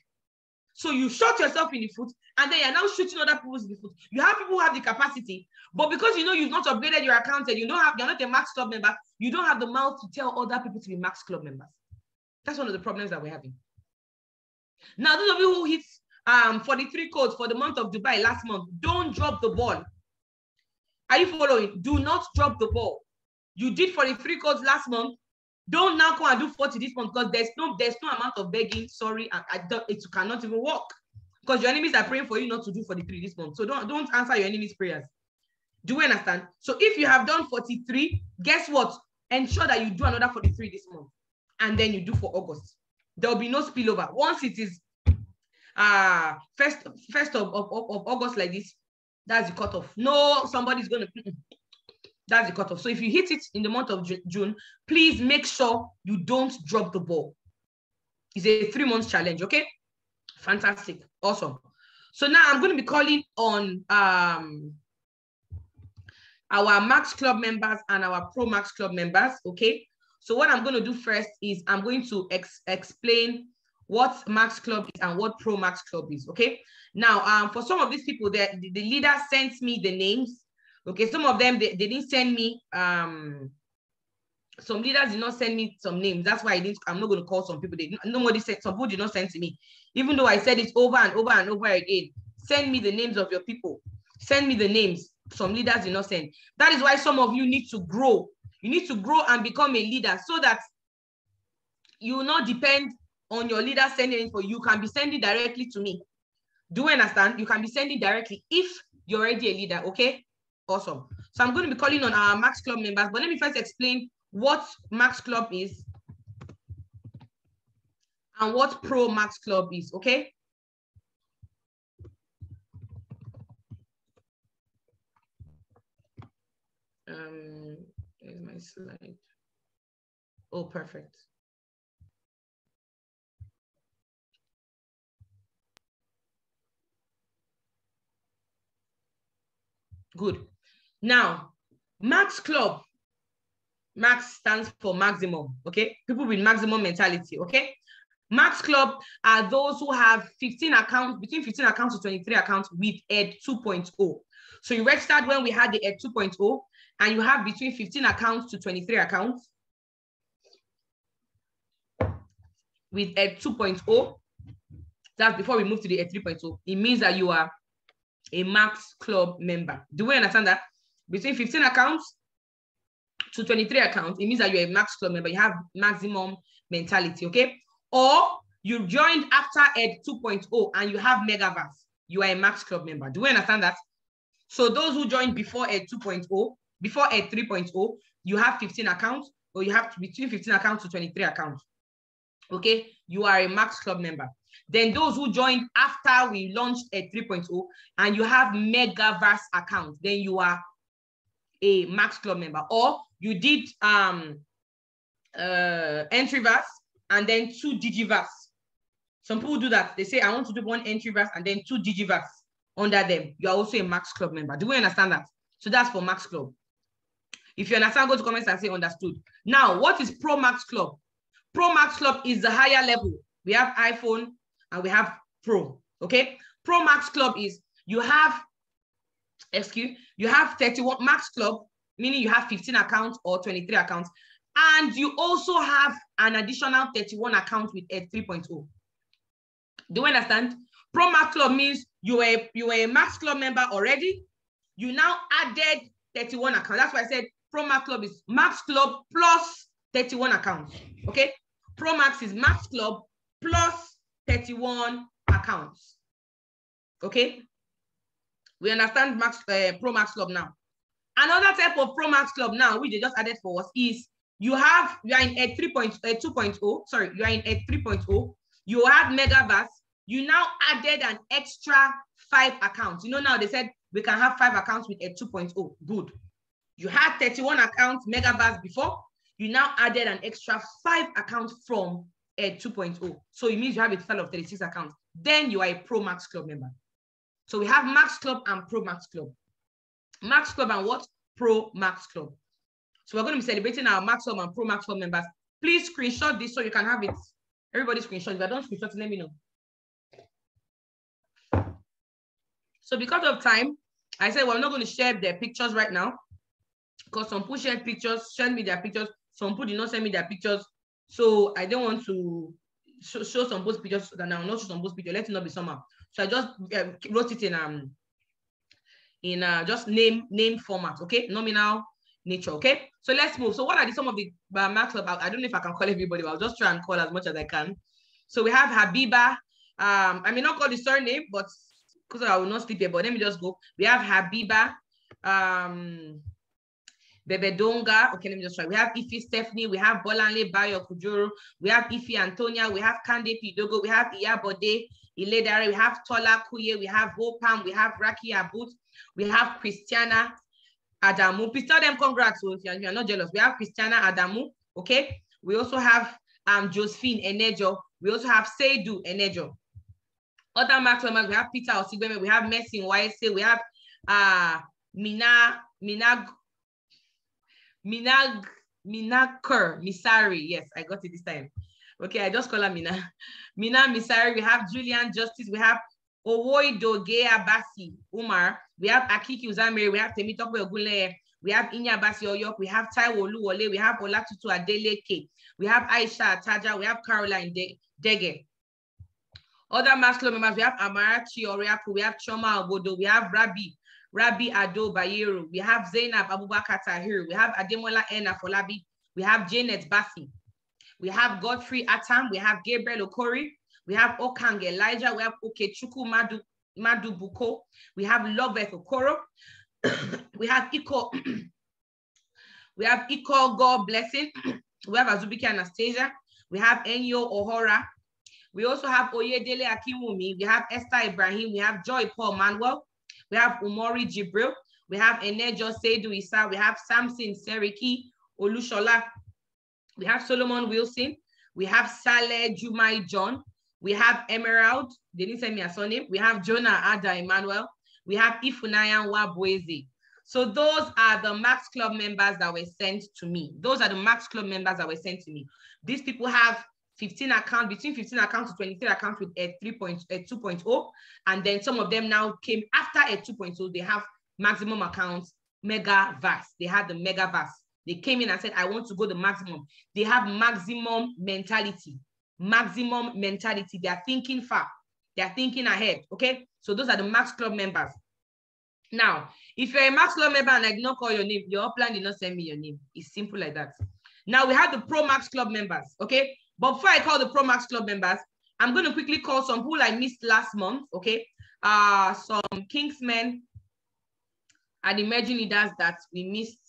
So you shot yourself in the foot, and then you're now shooting other people in the foot. You have people who have the capacity, but because you know you've not upgraded your account and you're not a Max Club member, you don't have the mouth to tell other people to be Max Club members. That's one of the problems that we're having. Now, those of you who hit 43 codes for the month of Dubai last month, don't drop the ball. Are you following? Do not drop the ball. You did 43 codes last month. Don't now go and do 40 this month because there's no amount of begging. Sorry, it cannot even work because your enemies are praying for you not to do 43 this month. So don't answer your enemies' prayers. Do you understand? So if you have done 43, guess what? Ensure that you do another 43 this month, and then you do for August. There will be no spillover. Once it is first of August like this, that's the cutoff. No, somebody's going to. That's the cutoff. So if you hit it in the month of June, please make sure you don't drop the ball. It's a 3-month challenge, okay? Fantastic. Awesome. So now I'm going to be calling on our Max Club members and our Pro Max Club members, okay? So what I'm going to do first is I'm going to explain what Max Club is and what Pro Max Club is, okay? Now, for some of these people, the leader sent me the names. Okay, some of them, they didn't send me, some leaders did not send me some names. That's why I'm not going to call some people. Nobody said, some people did not send to me. Even though I said it over and over and over again, send me the names of your people. Send me the names. Some leaders did not send. That is why some of you need to grow. You need to grow and become a leader so that you will not depend on your leader sending it for you. You can be sending directly to me. Do you understand? You can be sending directly if you're already a leader, okay? Awesome. So I'm going to be calling on our Max Club members, but let me first explain what Max Club is and what Pro Max Club is, okay? Here's my slide. Oh, perfect. Good. Now, Max Club. Max stands for maximum, okay? People with maximum mentality, okay? Max Club are those who have 15 accounts, between 15 accounts to 23 accounts with Ed 2.0. So you registered when we had the Ed 2.0, and you have between 15 accounts to 23 accounts with Ed 2.0. That's before we move to the Ed 3.0. It means that you are a Max Club member. Do we understand that? Between 15 accounts to 23 accounts, it means that you're a Max Club member. You have maximum mentality, okay? Or you joined after Ed 2.0 and you have Megaverse. You are a Max Club member. Do we understand that? So those who joined before Ed 2.0, before Ed 3.0, you have 15 accounts, or you have between 15 accounts to 23 accounts. Okay, you are a Max Club member. Then those who joined after we launched a 3.0 and you have Megaverse account, then you are a Max Club member. Or you did Entryverse and then 2 Digiverse. Some people do that. They say, I want to do 1 Entryverse and then 2 Digiverse under them. You are also a Max Club member. Do we understand that? So that's for Max Club. If you understand, go to comments and say understood. Now, what is Pro Max Club? Pro Max Club is the higher level. We have iPhone and we have Pro. Okay. Pro Max Club is you have 31 Max Club, meaning you have 15 accounts or 23 accounts. And you also have an additional 31 accounts with a 3.0. Do you understand? Pro Max Club means you were a Max Club member already. You now added 31 accounts. That's why I said Pro Max Club is Max Club plus 31 accounts. Okay? Pro Max is Max Club plus 31 accounts. Okay? We understand Pro Max Club now. Another type of Pro Max Club now, which they just added for us, is you are in a 2.0. Sorry, you are in a 3.0. You have Megaverse. You now added an extra 5 accounts. You know, now they said we can have 5 accounts with a 2.0. Good. You had 31 accounts Megaverse before. You now added an extra 5 accounts from a 2.0. So it means you have a total of 36 accounts. Then you are a Pro Max Club member. So we have Max Club and Pro Max Club. Max Club and what? Pro Max Club. So we're going to be celebrating our Max Club and Pro Max Club members. Please screenshot this so you can have it. Everybody screenshot. If I don't screenshot, let me know. So because of time, I said we're not going to share their pictures right now because some people shared pictures, send me their pictures. Some people did not send me their pictures. So I don't want to show some post pictures that I will not show some post pictures. Let it not be somehow. So I just wrote it in just name format, okay? Nominal nature, okay? So let's move. So what are some of the Max Club? I don't know if I can call everybody, but I'll just try and call as much as I can. So we have Habiba. I may not call the surname, but because I will not sleep here, but let me just go. We have Habiba, Bebedonga. Okay, let me just try. We have Ifi Stephanie. We have Bolanle Bayo Kujuru. We have Ifi Antonia. We have Kande Pidogo. We have Iyabode Iledare. We have Tola Kuye. We have Vopam. We have Raki Abut. We have Christiana Adamu. Please tell them congrats if you're not jealous. We have Christiana Adamu. Okay. We also have Josephine Enejo. We also have Seidu Enejo. Other Max members, we have Peter Osigweme, we have Messi Waise, we have Minakur Misari. Yes, I got it this time. Okay, I just call her Mina. Mina Misari, we have Julian Justice, we have Owoido Gea Basi Umar, we have Akiki Uzamiri, we have Temitope Ogule, we have Inya Basi Oyok, we have Taiwo Luwole, we have Olatutu Adeleke, we have Aisha Taja, we have Caroline Dege. Other Max Club members, we have Amarachi Oriaku, we have Choma Obodo, we have Rabbi Ado Bayero, we have Zainab Abubakar Tahir, we have Ademola Ena Folabi, we have Janet Bassi, we have Godfrey Atam, we have Gabriel Okori, we have Okang Elijah, we have Okechukwu Madu Buko, we have Loveth Okoro, we have Iko, we have Iko God Blessing, we have Azubike Anastasia, we have Enyo Ohora. We also have Oyedele Akimumi, we have Esther Ibrahim, we have Joy Paul Manuel, we have Umori Jibril, we have Enejo Seidu Isa, we have Samson Seriki Olushola, we have Solomon Wilson, we have Saleh Jumai John, we have Emerald, they didn't send me a surname, we have Jonah Ada Emmanuel, we have Ifunayan Wabwezi. So those are the Max Club members that were sent to me. Those are the Max Club members that were sent to me. These people have 15 accounts, between 15 accounts to 23 accounts with a 2.0. And then some of them now came after a 2.0. They have maximum accounts, Megaverse. They had the Megaverse. They came in and said, I want to go the maximum. They have maximum mentality. Maximum mentality. They are thinking far. They are thinking ahead. Okay. So those are the Max Club members. Now, if you're a Max Club member and I did not call your name, your upline did not send me your name. It's simple like that. Now we have the Pro Max Club members. Okay. But before I call the Pro Max Club members, I'm going to quickly call some who I missed last month, okay? Some Kingsmen and emerging leaders that we missed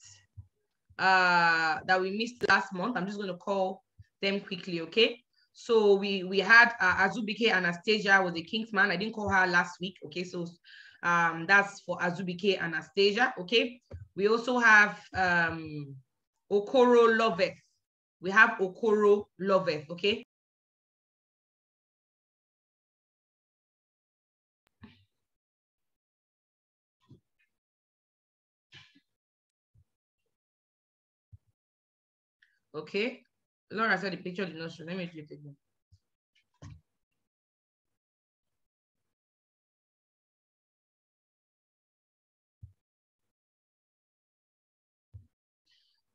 that we missed last month. I'm just going to call them quickly, okay? So we had Azubike Anastasia was a Kingsman. I didn't call her last week, okay? So that's for Azubike Anastasia, okay? We also have Okoro Loveth. We have Okoro Loveth, okay? Okay. Laura said the picture did not show. Let me flip it again.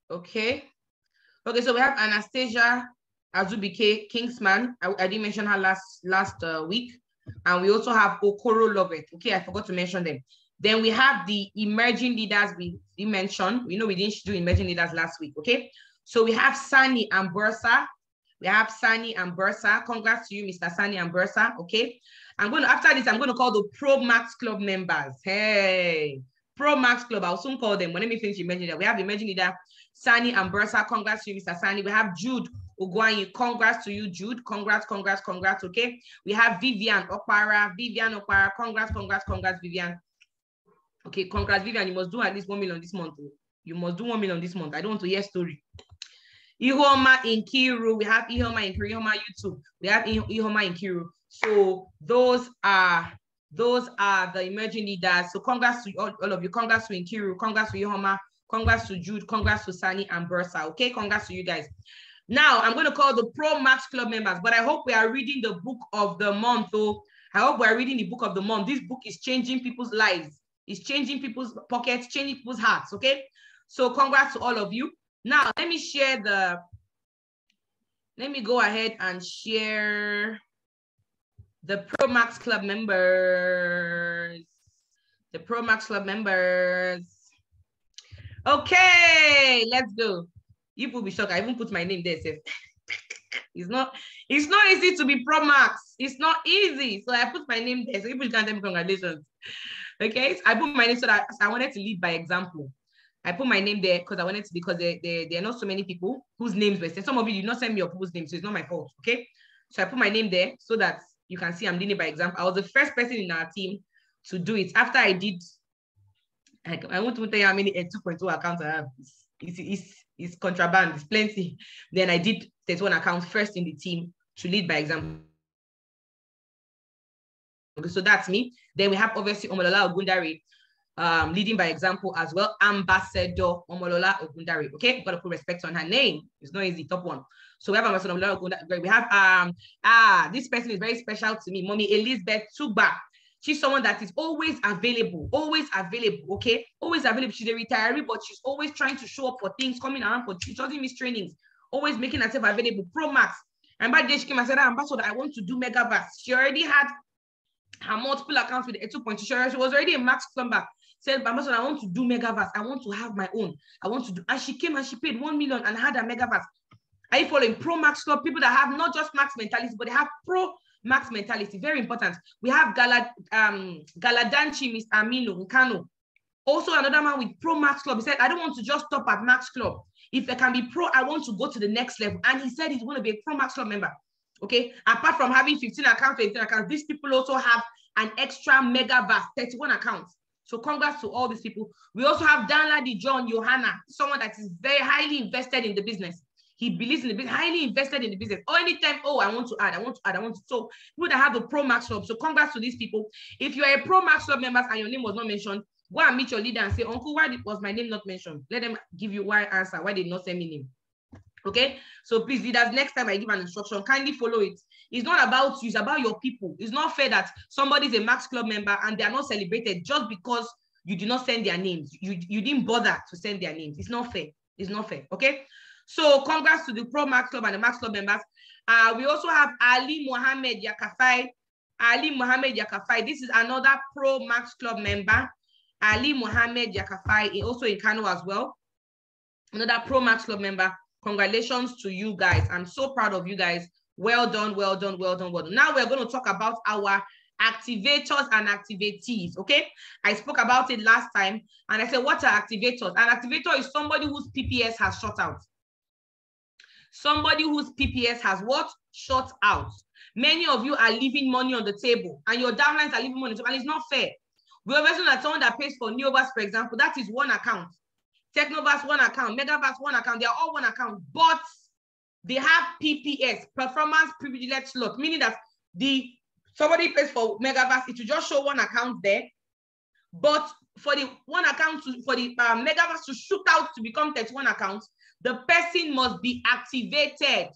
Okay. Okay, so we have Anastasia Azubike Kingsman. I didn't mention her last week. And we also have Okoro Lovett. Okay, I forgot to mention them. Then we have the emerging leaders we mentioned. We know we didn't do emerging leaders last week, okay? So we have Sani and Bursa. We have Sani and Bursa. Congrats to you, Mr. Sani and Bursa, okay? After this, I'm going to call the Pro Max Club members. Hey, Pro Max Club, I'll soon call them. When let me finish emerging leader. We have emerging leader Sani and Bursa. Congrats to you, Mr. Sani. We have Jude Ogwanyi. Congrats to you, Jude. Congrats, okay? We have Vivian Okpara. Congrats, Vivian. Okay, congrats, Vivian. You must do at least 1 million this month. You must do 1 million this month. I don't want to hear story. Ihoma in Kiru. We have Ihoma in Kiru. Ihoma YouTube. We have Ihoma in Kiru. So those are the emerging leaders. So congrats to all of you. Congrats to Nkiru. Congrats to Ihoma. Congrats to Jude. Congrats to Sani and Bursa. Okay, congrats to you guys. Now I'm going to call the Pro Max Club members, but I hope we are reading the book of the month. So I hope we are reading the book of the month. This book is changing people's lives. It's changing people's pockets, changing people's hearts. Okay, so congrats to all of you. Now let me go ahead and share the Pro Max Club members. The Pro Max Club members. Okay, let's go. You will be shocked. I even put my name there. It's not easy to be Pro Max. It's not easy. So I put my name there. So people can tell me congratulations. Okay, so I put my name so that I wanted to lead by example. I put my name there because I wanted to, because there are not so many people whose names were sent. Some of you did not send me your people's names, so it's not my fault. Okay, so I put my name there so that you can see I'm leading by example. I was the first person in our team to do it. After I did, I won't tell you how many 2.2 accounts I have. It's contraband, it's plenty. Then I did 31 accounts first in the team to lead by example. Okay, so that's me. Then we have obviously Omolola Ogundare, leading by example as well. Ambassador Omolola Ogundare. Okay, gotta put respect on her name. It's not easy, top one. So we have Ambassador Omolola Ogundare. We have this person is very special to me, Mommy Elizabeth Tugba. She's someone that is always available, okay? Always available. She's a retiree, but she's always trying to show up for things, coming around for, she doesn't miss trainings, always making herself available. Pro Max. And by the day she came and said, Ambassador, I want to do Megaverse. She already had her multiple accounts with the 2.2. She was already a Max member. Said, Ambassador, I want to do Megaverse. I want to have my own. I want to do, and she came and she paid 1 million and had a Megaverse. Are you following? Pro Max Club, people that have not just Max mentality, but they have Pro Max mentality. Very important. We have Galadanchi, Mr. Amino Nkano. Also another man with Pro Max Club. He said, I don't want to just stop at Max Club. If I can be pro, I want to go to the next level. And he said he's going to be a Pro Max Club member. Okay. Apart from having 15 accounts, 18 accounts, these people also have an extra Megaverse, 31 accounts. So congrats to all these people. We also have Danladi John Johanna, someone that is very highly invested in the business. He believes in the business, highly invested in the business. Or anytime, oh, I want to add. So people that have the Pro Max Club. So congrats to these people. If you are a Pro Max Club member and your name was not mentioned, go and meet your leader and say, Uncle, why was my name not mentioned? Let them give you why answer. Why did not send me name? Okay. So please, leaders, next time I give an instruction, kindly follow it. It's not about you, it's about your people. It's not fair that somebody is a Max Club member and they are not celebrated just because you did not send their names. You didn't bother to send their names. It's not fair. It's not fair. Okay. So congrats to the Pro Max Club and the Max Club members. We also have Ali Mohammed Yakafai. Ali Mohammed Yakafai. This is another Pro Max Club member. Ali Mohammed Yakafai, also in Kano as well. Another Pro Max Club member. Congratulations to you guys. I'm so proud of you guys. Well done, well done, well done, well done. Now we're going to talk about our activators and activities. Okay, I spoke about it last time, and I said, what are activators? An activator is somebody whose PPS has shut out. Somebody whose PPS has what? Shut out. Many of you are leaving money on the table, and your downlines are leaving money on the table, and it's not fair. We always know that someone that pays for Neovas, for example, that is one account. Technovas, one account. Megavas, one account. They are all one account, but they have PPS, performance privileged slot, meaning that somebody pays for Megavas, it will just show one account there, but for the one account, for the Megavas to shoot out to become 31 accounts, the person must be activated.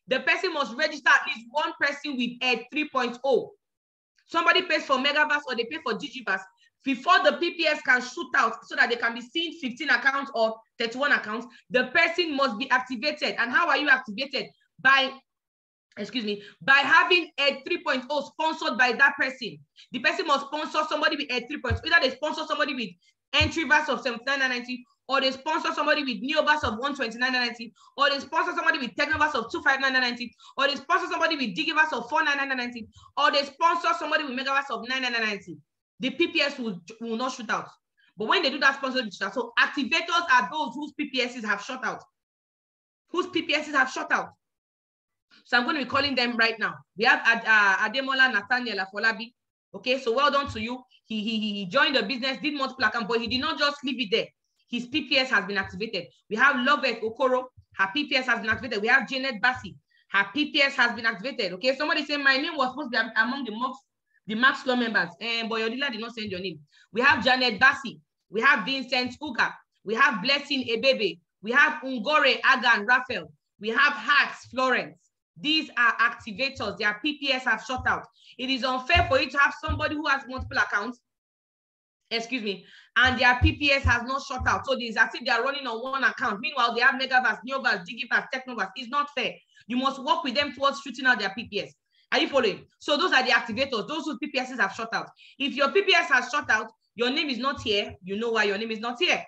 The person must register at least one person with a 3.0. Somebody pays for Megavas or they pay for Digivas. Before the PPS can shoot out so that they can be seen 15 accounts or 31 accounts, the person must be activated. And how are you activated? By having a 3.0 sponsored by that person. The person must sponsor somebody with a 3.0. Either they sponsor somebody with entry verse of 79.90, or they sponsor somebody with Neovas of 129.90, or they sponsor somebody with Technovas of 259.90, or they sponsor somebody with Digivas of 499.90, or they sponsor somebody with Megavas of 999.90. The PPS will not shoot out. But when they do that sponsorship, so activators are those whose PPSs have shut out. Whose PPSs have shut out. So I'm going to be calling them right now. We have Ademola Nathaniel Afolabi. Okay, so well done to you. He joined the business, did multiple accounts, but he did not just leave it there. His PPS has been activated. We have Loveth Okoro. Her PPS has been activated. We have Janet Bassi. Her PPS has been activated. Okay, somebody said my name was supposed to be among the Max Law members, but your dealer did not send your name. We have Janet Bassi. We have Vincent Uga. We have Blessing Ebebe. We have Ungore Agan Raphael. We have Hacks Florence. These are activators. Their PPS have shut out. It is unfair for you to have somebody who has multiple accounts, and their PPS has not shut out. So it's as if they are running on one account. Meanwhile, they have Megavas, Neovas, Digivas, Technovas. It's not fair. You must work with them towards shooting out their PPS. Are you following? So those are the activators, those whose PPSs have shut out. If your PPS has shut out, your name is not here. You know why your name is not here.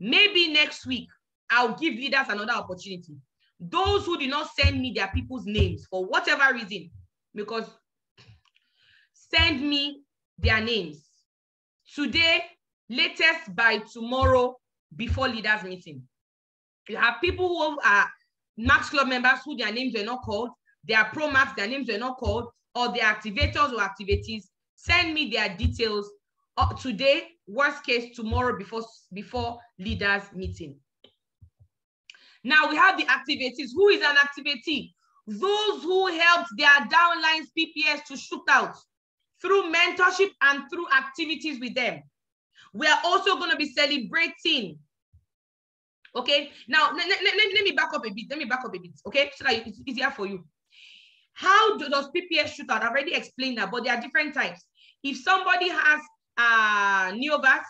Maybe next week, I'll give leaders another opportunity. Those who did not send me their people's names for whatever reason, because send me their names today, latest by tomorrow, before leaders meeting. You have people who are Max Club members who their names were not called, they are Pro Max, their names were not called, or they are activators or activities. Send me their details today, worst case tomorrow before leaders meeting. Now we have the activities. Who is an activity? Those who helped their downlines PPS to shoot out through mentorship and through activities with them. We are also going to be celebrating. Okay, now let me back up a bit. Okay, so that it's easier for you. How does PPS shoot out? I've already explained that, but there are different types. If somebody has Neovas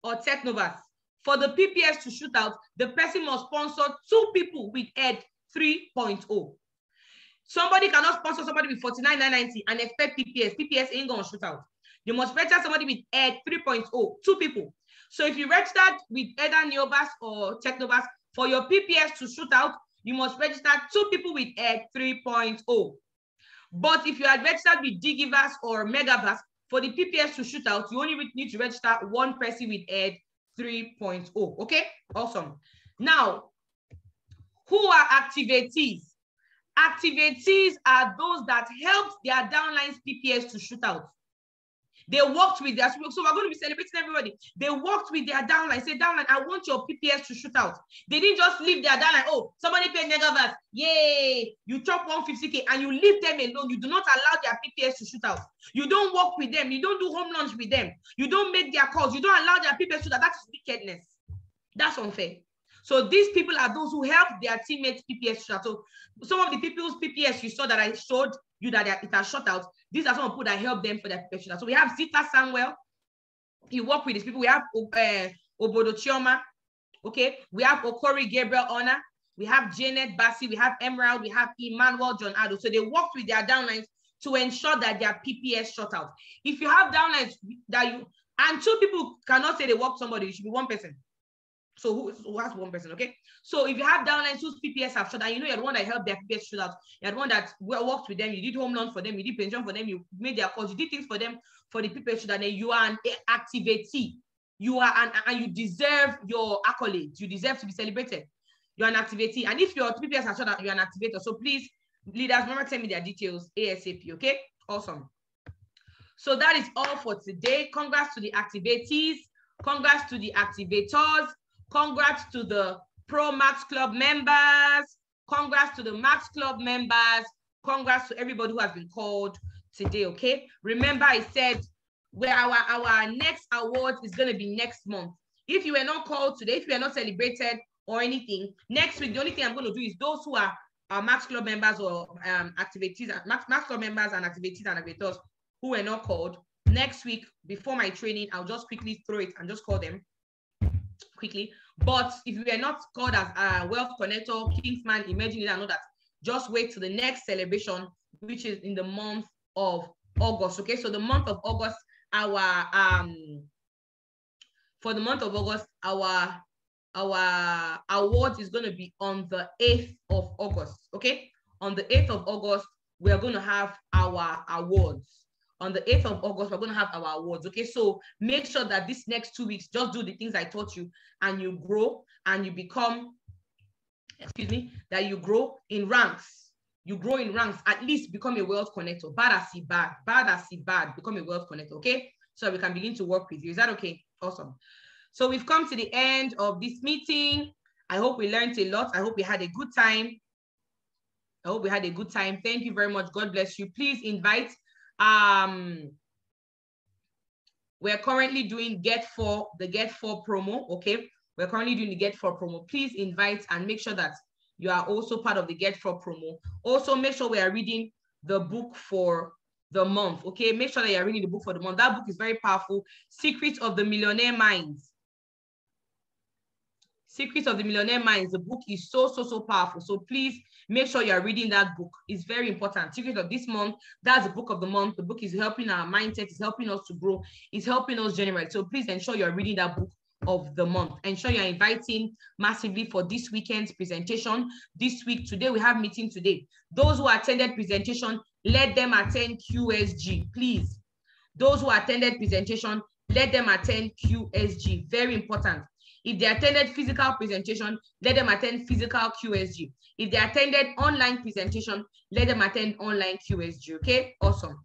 or Technovas, for the PPS to shoot out, the person must sponsor 2 people with ED 3.0. Somebody cannot sponsor somebody with 49.990 and expect PPS. PPS ain't going to shoot out. You must register somebody with ED 3.0, 2 people. So if you registered with either Neovas or Technovas, for your PPS to shoot out, you must register 2 people with ED 3.0. But if you are registered with Digivas or Megavas, for the PPS to shoot out, you only need to register 1 person with ED 3.0. Okay, awesome. Now, who are activatees? Activatees are those that helped their downlines PPS to shoot out. They worked with their, so we're going to be celebrating everybody. They worked with their downline. Say, downline, I want your PPS to shoot out. They didn't just leave their downline. Oh, somebody paid Megavas. Yay! You chop 150K and you leave them alone. You do not allow their PPS to shoot out. You don't work with them. You don't do home lunch with them. You don't make their calls. You don't allow their PPS to shoot out. That's wickedness. That's unfair. So these people are those who help their teammates PPS shoot out. So some of the people's PPS you saw that I showed you that it has shut out, these are some people that help them for their PPS shoot out. So we have Zita Samuel. He worked with these people. We have Obodo Chioma. Okay. We have Okori Gabriel Honor. We have Janet Bassi. We have Emerald. We have Emmanuel John Ado. So they worked with their downlines to ensure that their PPS shut out. If you have downlines that you, and 2 people cannot say they work somebody, it should be 1 person. So who has one person, okay? So if you have downlines whose PPS have shut down, you know you're the one that helped their PPS shut out. You're the one that worked with them. You did home loans for them. You did pension for them. You made their calls. You did things for them for the PPS shut down. And you are an activatee. You are and you deserve your accolades. You deserve to be celebrated. You're an activatee. And if your PPS has shut down, you're an activator. So please, leaders, remember, send me their details ASAP, okay? Awesome. So that is all for today. Congrats to the activatees. Congrats to the activators. Congrats to the Pro Max Club members. Congrats to the Max Club members. Congrats to everybody who has been called today, okay? Remember, I said where our next award is going to be next month. If you were not called today, if you are not celebrated or anything, next week, the only thing I'm going to do is those who are Max Club members or activatees, Max Club members and activatees and activators who were not called, next week, before my training, I'll just quickly throw it and just call them quickly. But if you are not called as a Wealth Connector, Kingsman, Emerging Leader, I know that, just wait till the next celebration, which is in the month of August, okay? So the month of August, for the month of August, our award is going to be on the 8th of August, okay? On the 8th of August, we are going to have our awards. On the 8th of August, we're going to have our awards, okay? So make sure that this next 2 weeks, just do the things I taught you and you grow and you become, that you grow in ranks. You grow in ranks, at least become a wealth connector. Bad as bad, become a wealth connector, okay? So we can begin to work with you. Is that okay? Awesome. So we've come to the end of this meeting. I hope we learned a lot. I hope we had a good time. Thank you very much. God bless you. Please invite. We're currently doing the Get 4 promo, okay? We're currently doing the Get 4 promo. Please invite and make sure that you are also part of the Get 4 promo. Also, make sure we are reading the book for the month, okay? Make sure that you're reading the book for the month. That book is very powerful. Secrets of the Millionaire Minds. Secrets of the Millionaire Minds. The book is so powerful. So please make sure you're reading that book. It's very important. Secrets of this month, that's the book of the month. The book is helping our mindset, it's helping us to grow, it's helping us generate. So please ensure you're reading that book of the month. Ensure you're inviting massively for this weekend's presentation. This week, today, we have meeting today. Those who attended presentation, let them attend QSG, please. Those who attended presentation, let them attend QSG. Very important. If they attended physical presentation, let them attend physical QSG. If they attended online presentation, let them attend online QSG, okay? Awesome.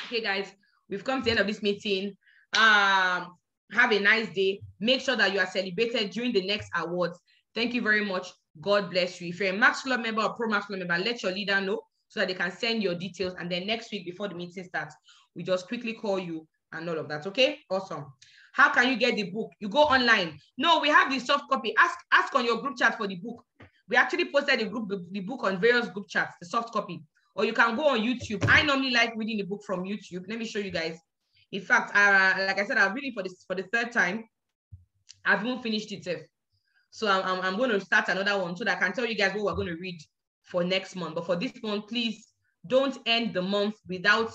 Okay, guys, we've come to the end of this meeting. Have a nice day. Make sure that you are celebrated during the next awards. Thank you very much. God bless you. If you're a Max Club member or Pro Max Club member, let your leader know so that they can send your details. And then next week, before the meeting starts, we just quickly call you and all of that, okay? Awesome. How can you get the book? You go online. No, we have the soft copy. Ask on your group chat for the book. We actually posted the book on various group chats, the soft copy. Or you can go on YouTube. I normally like reading the book from YouTube. Let me show you guys. In fact, like I said, I'm reading for the third time. I've even finished it. So I'm going to start another one so that I can tell you guys what we're going to read for next month. But for this month, please don't end the month without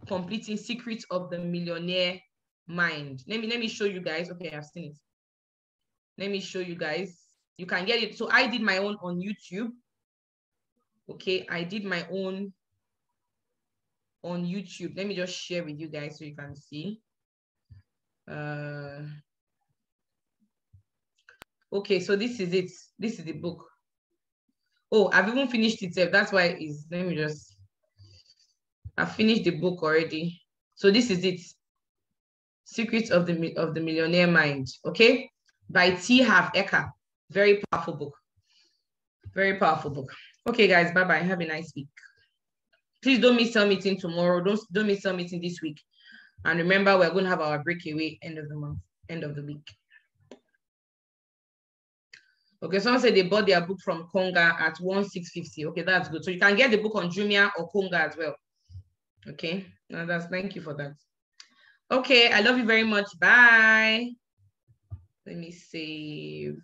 completing Secrets of the Millionaire Mind. Let me show you guys. Okay, I've seen it. Let me show you guys. You can get it. So I did my own on YouTube. Okay, I did my own on YouTube. Let me just share with you guys so you can see. Okay, so this is it. This is the book. Oh, I've even finished it. That's why it is. Let me just. I've finished the book already. So this is it. Secrets of the Millionaire Mind. Okay, by T. Harv Eker. Very powerful book. Very powerful book. Okay, guys. Bye bye. Have a nice week. Please don't miss our meeting tomorrow. Don't miss our meeting this week. And remember, we're going to have our breakaway end of the month, end of the week. Okay, someone said they bought their book from Konga at 1,650. Okay, that's good. So you can get the book on Jumia or Konga as well. Okay, now thank you for that. Okay, I love you very much. Bye. Let me save.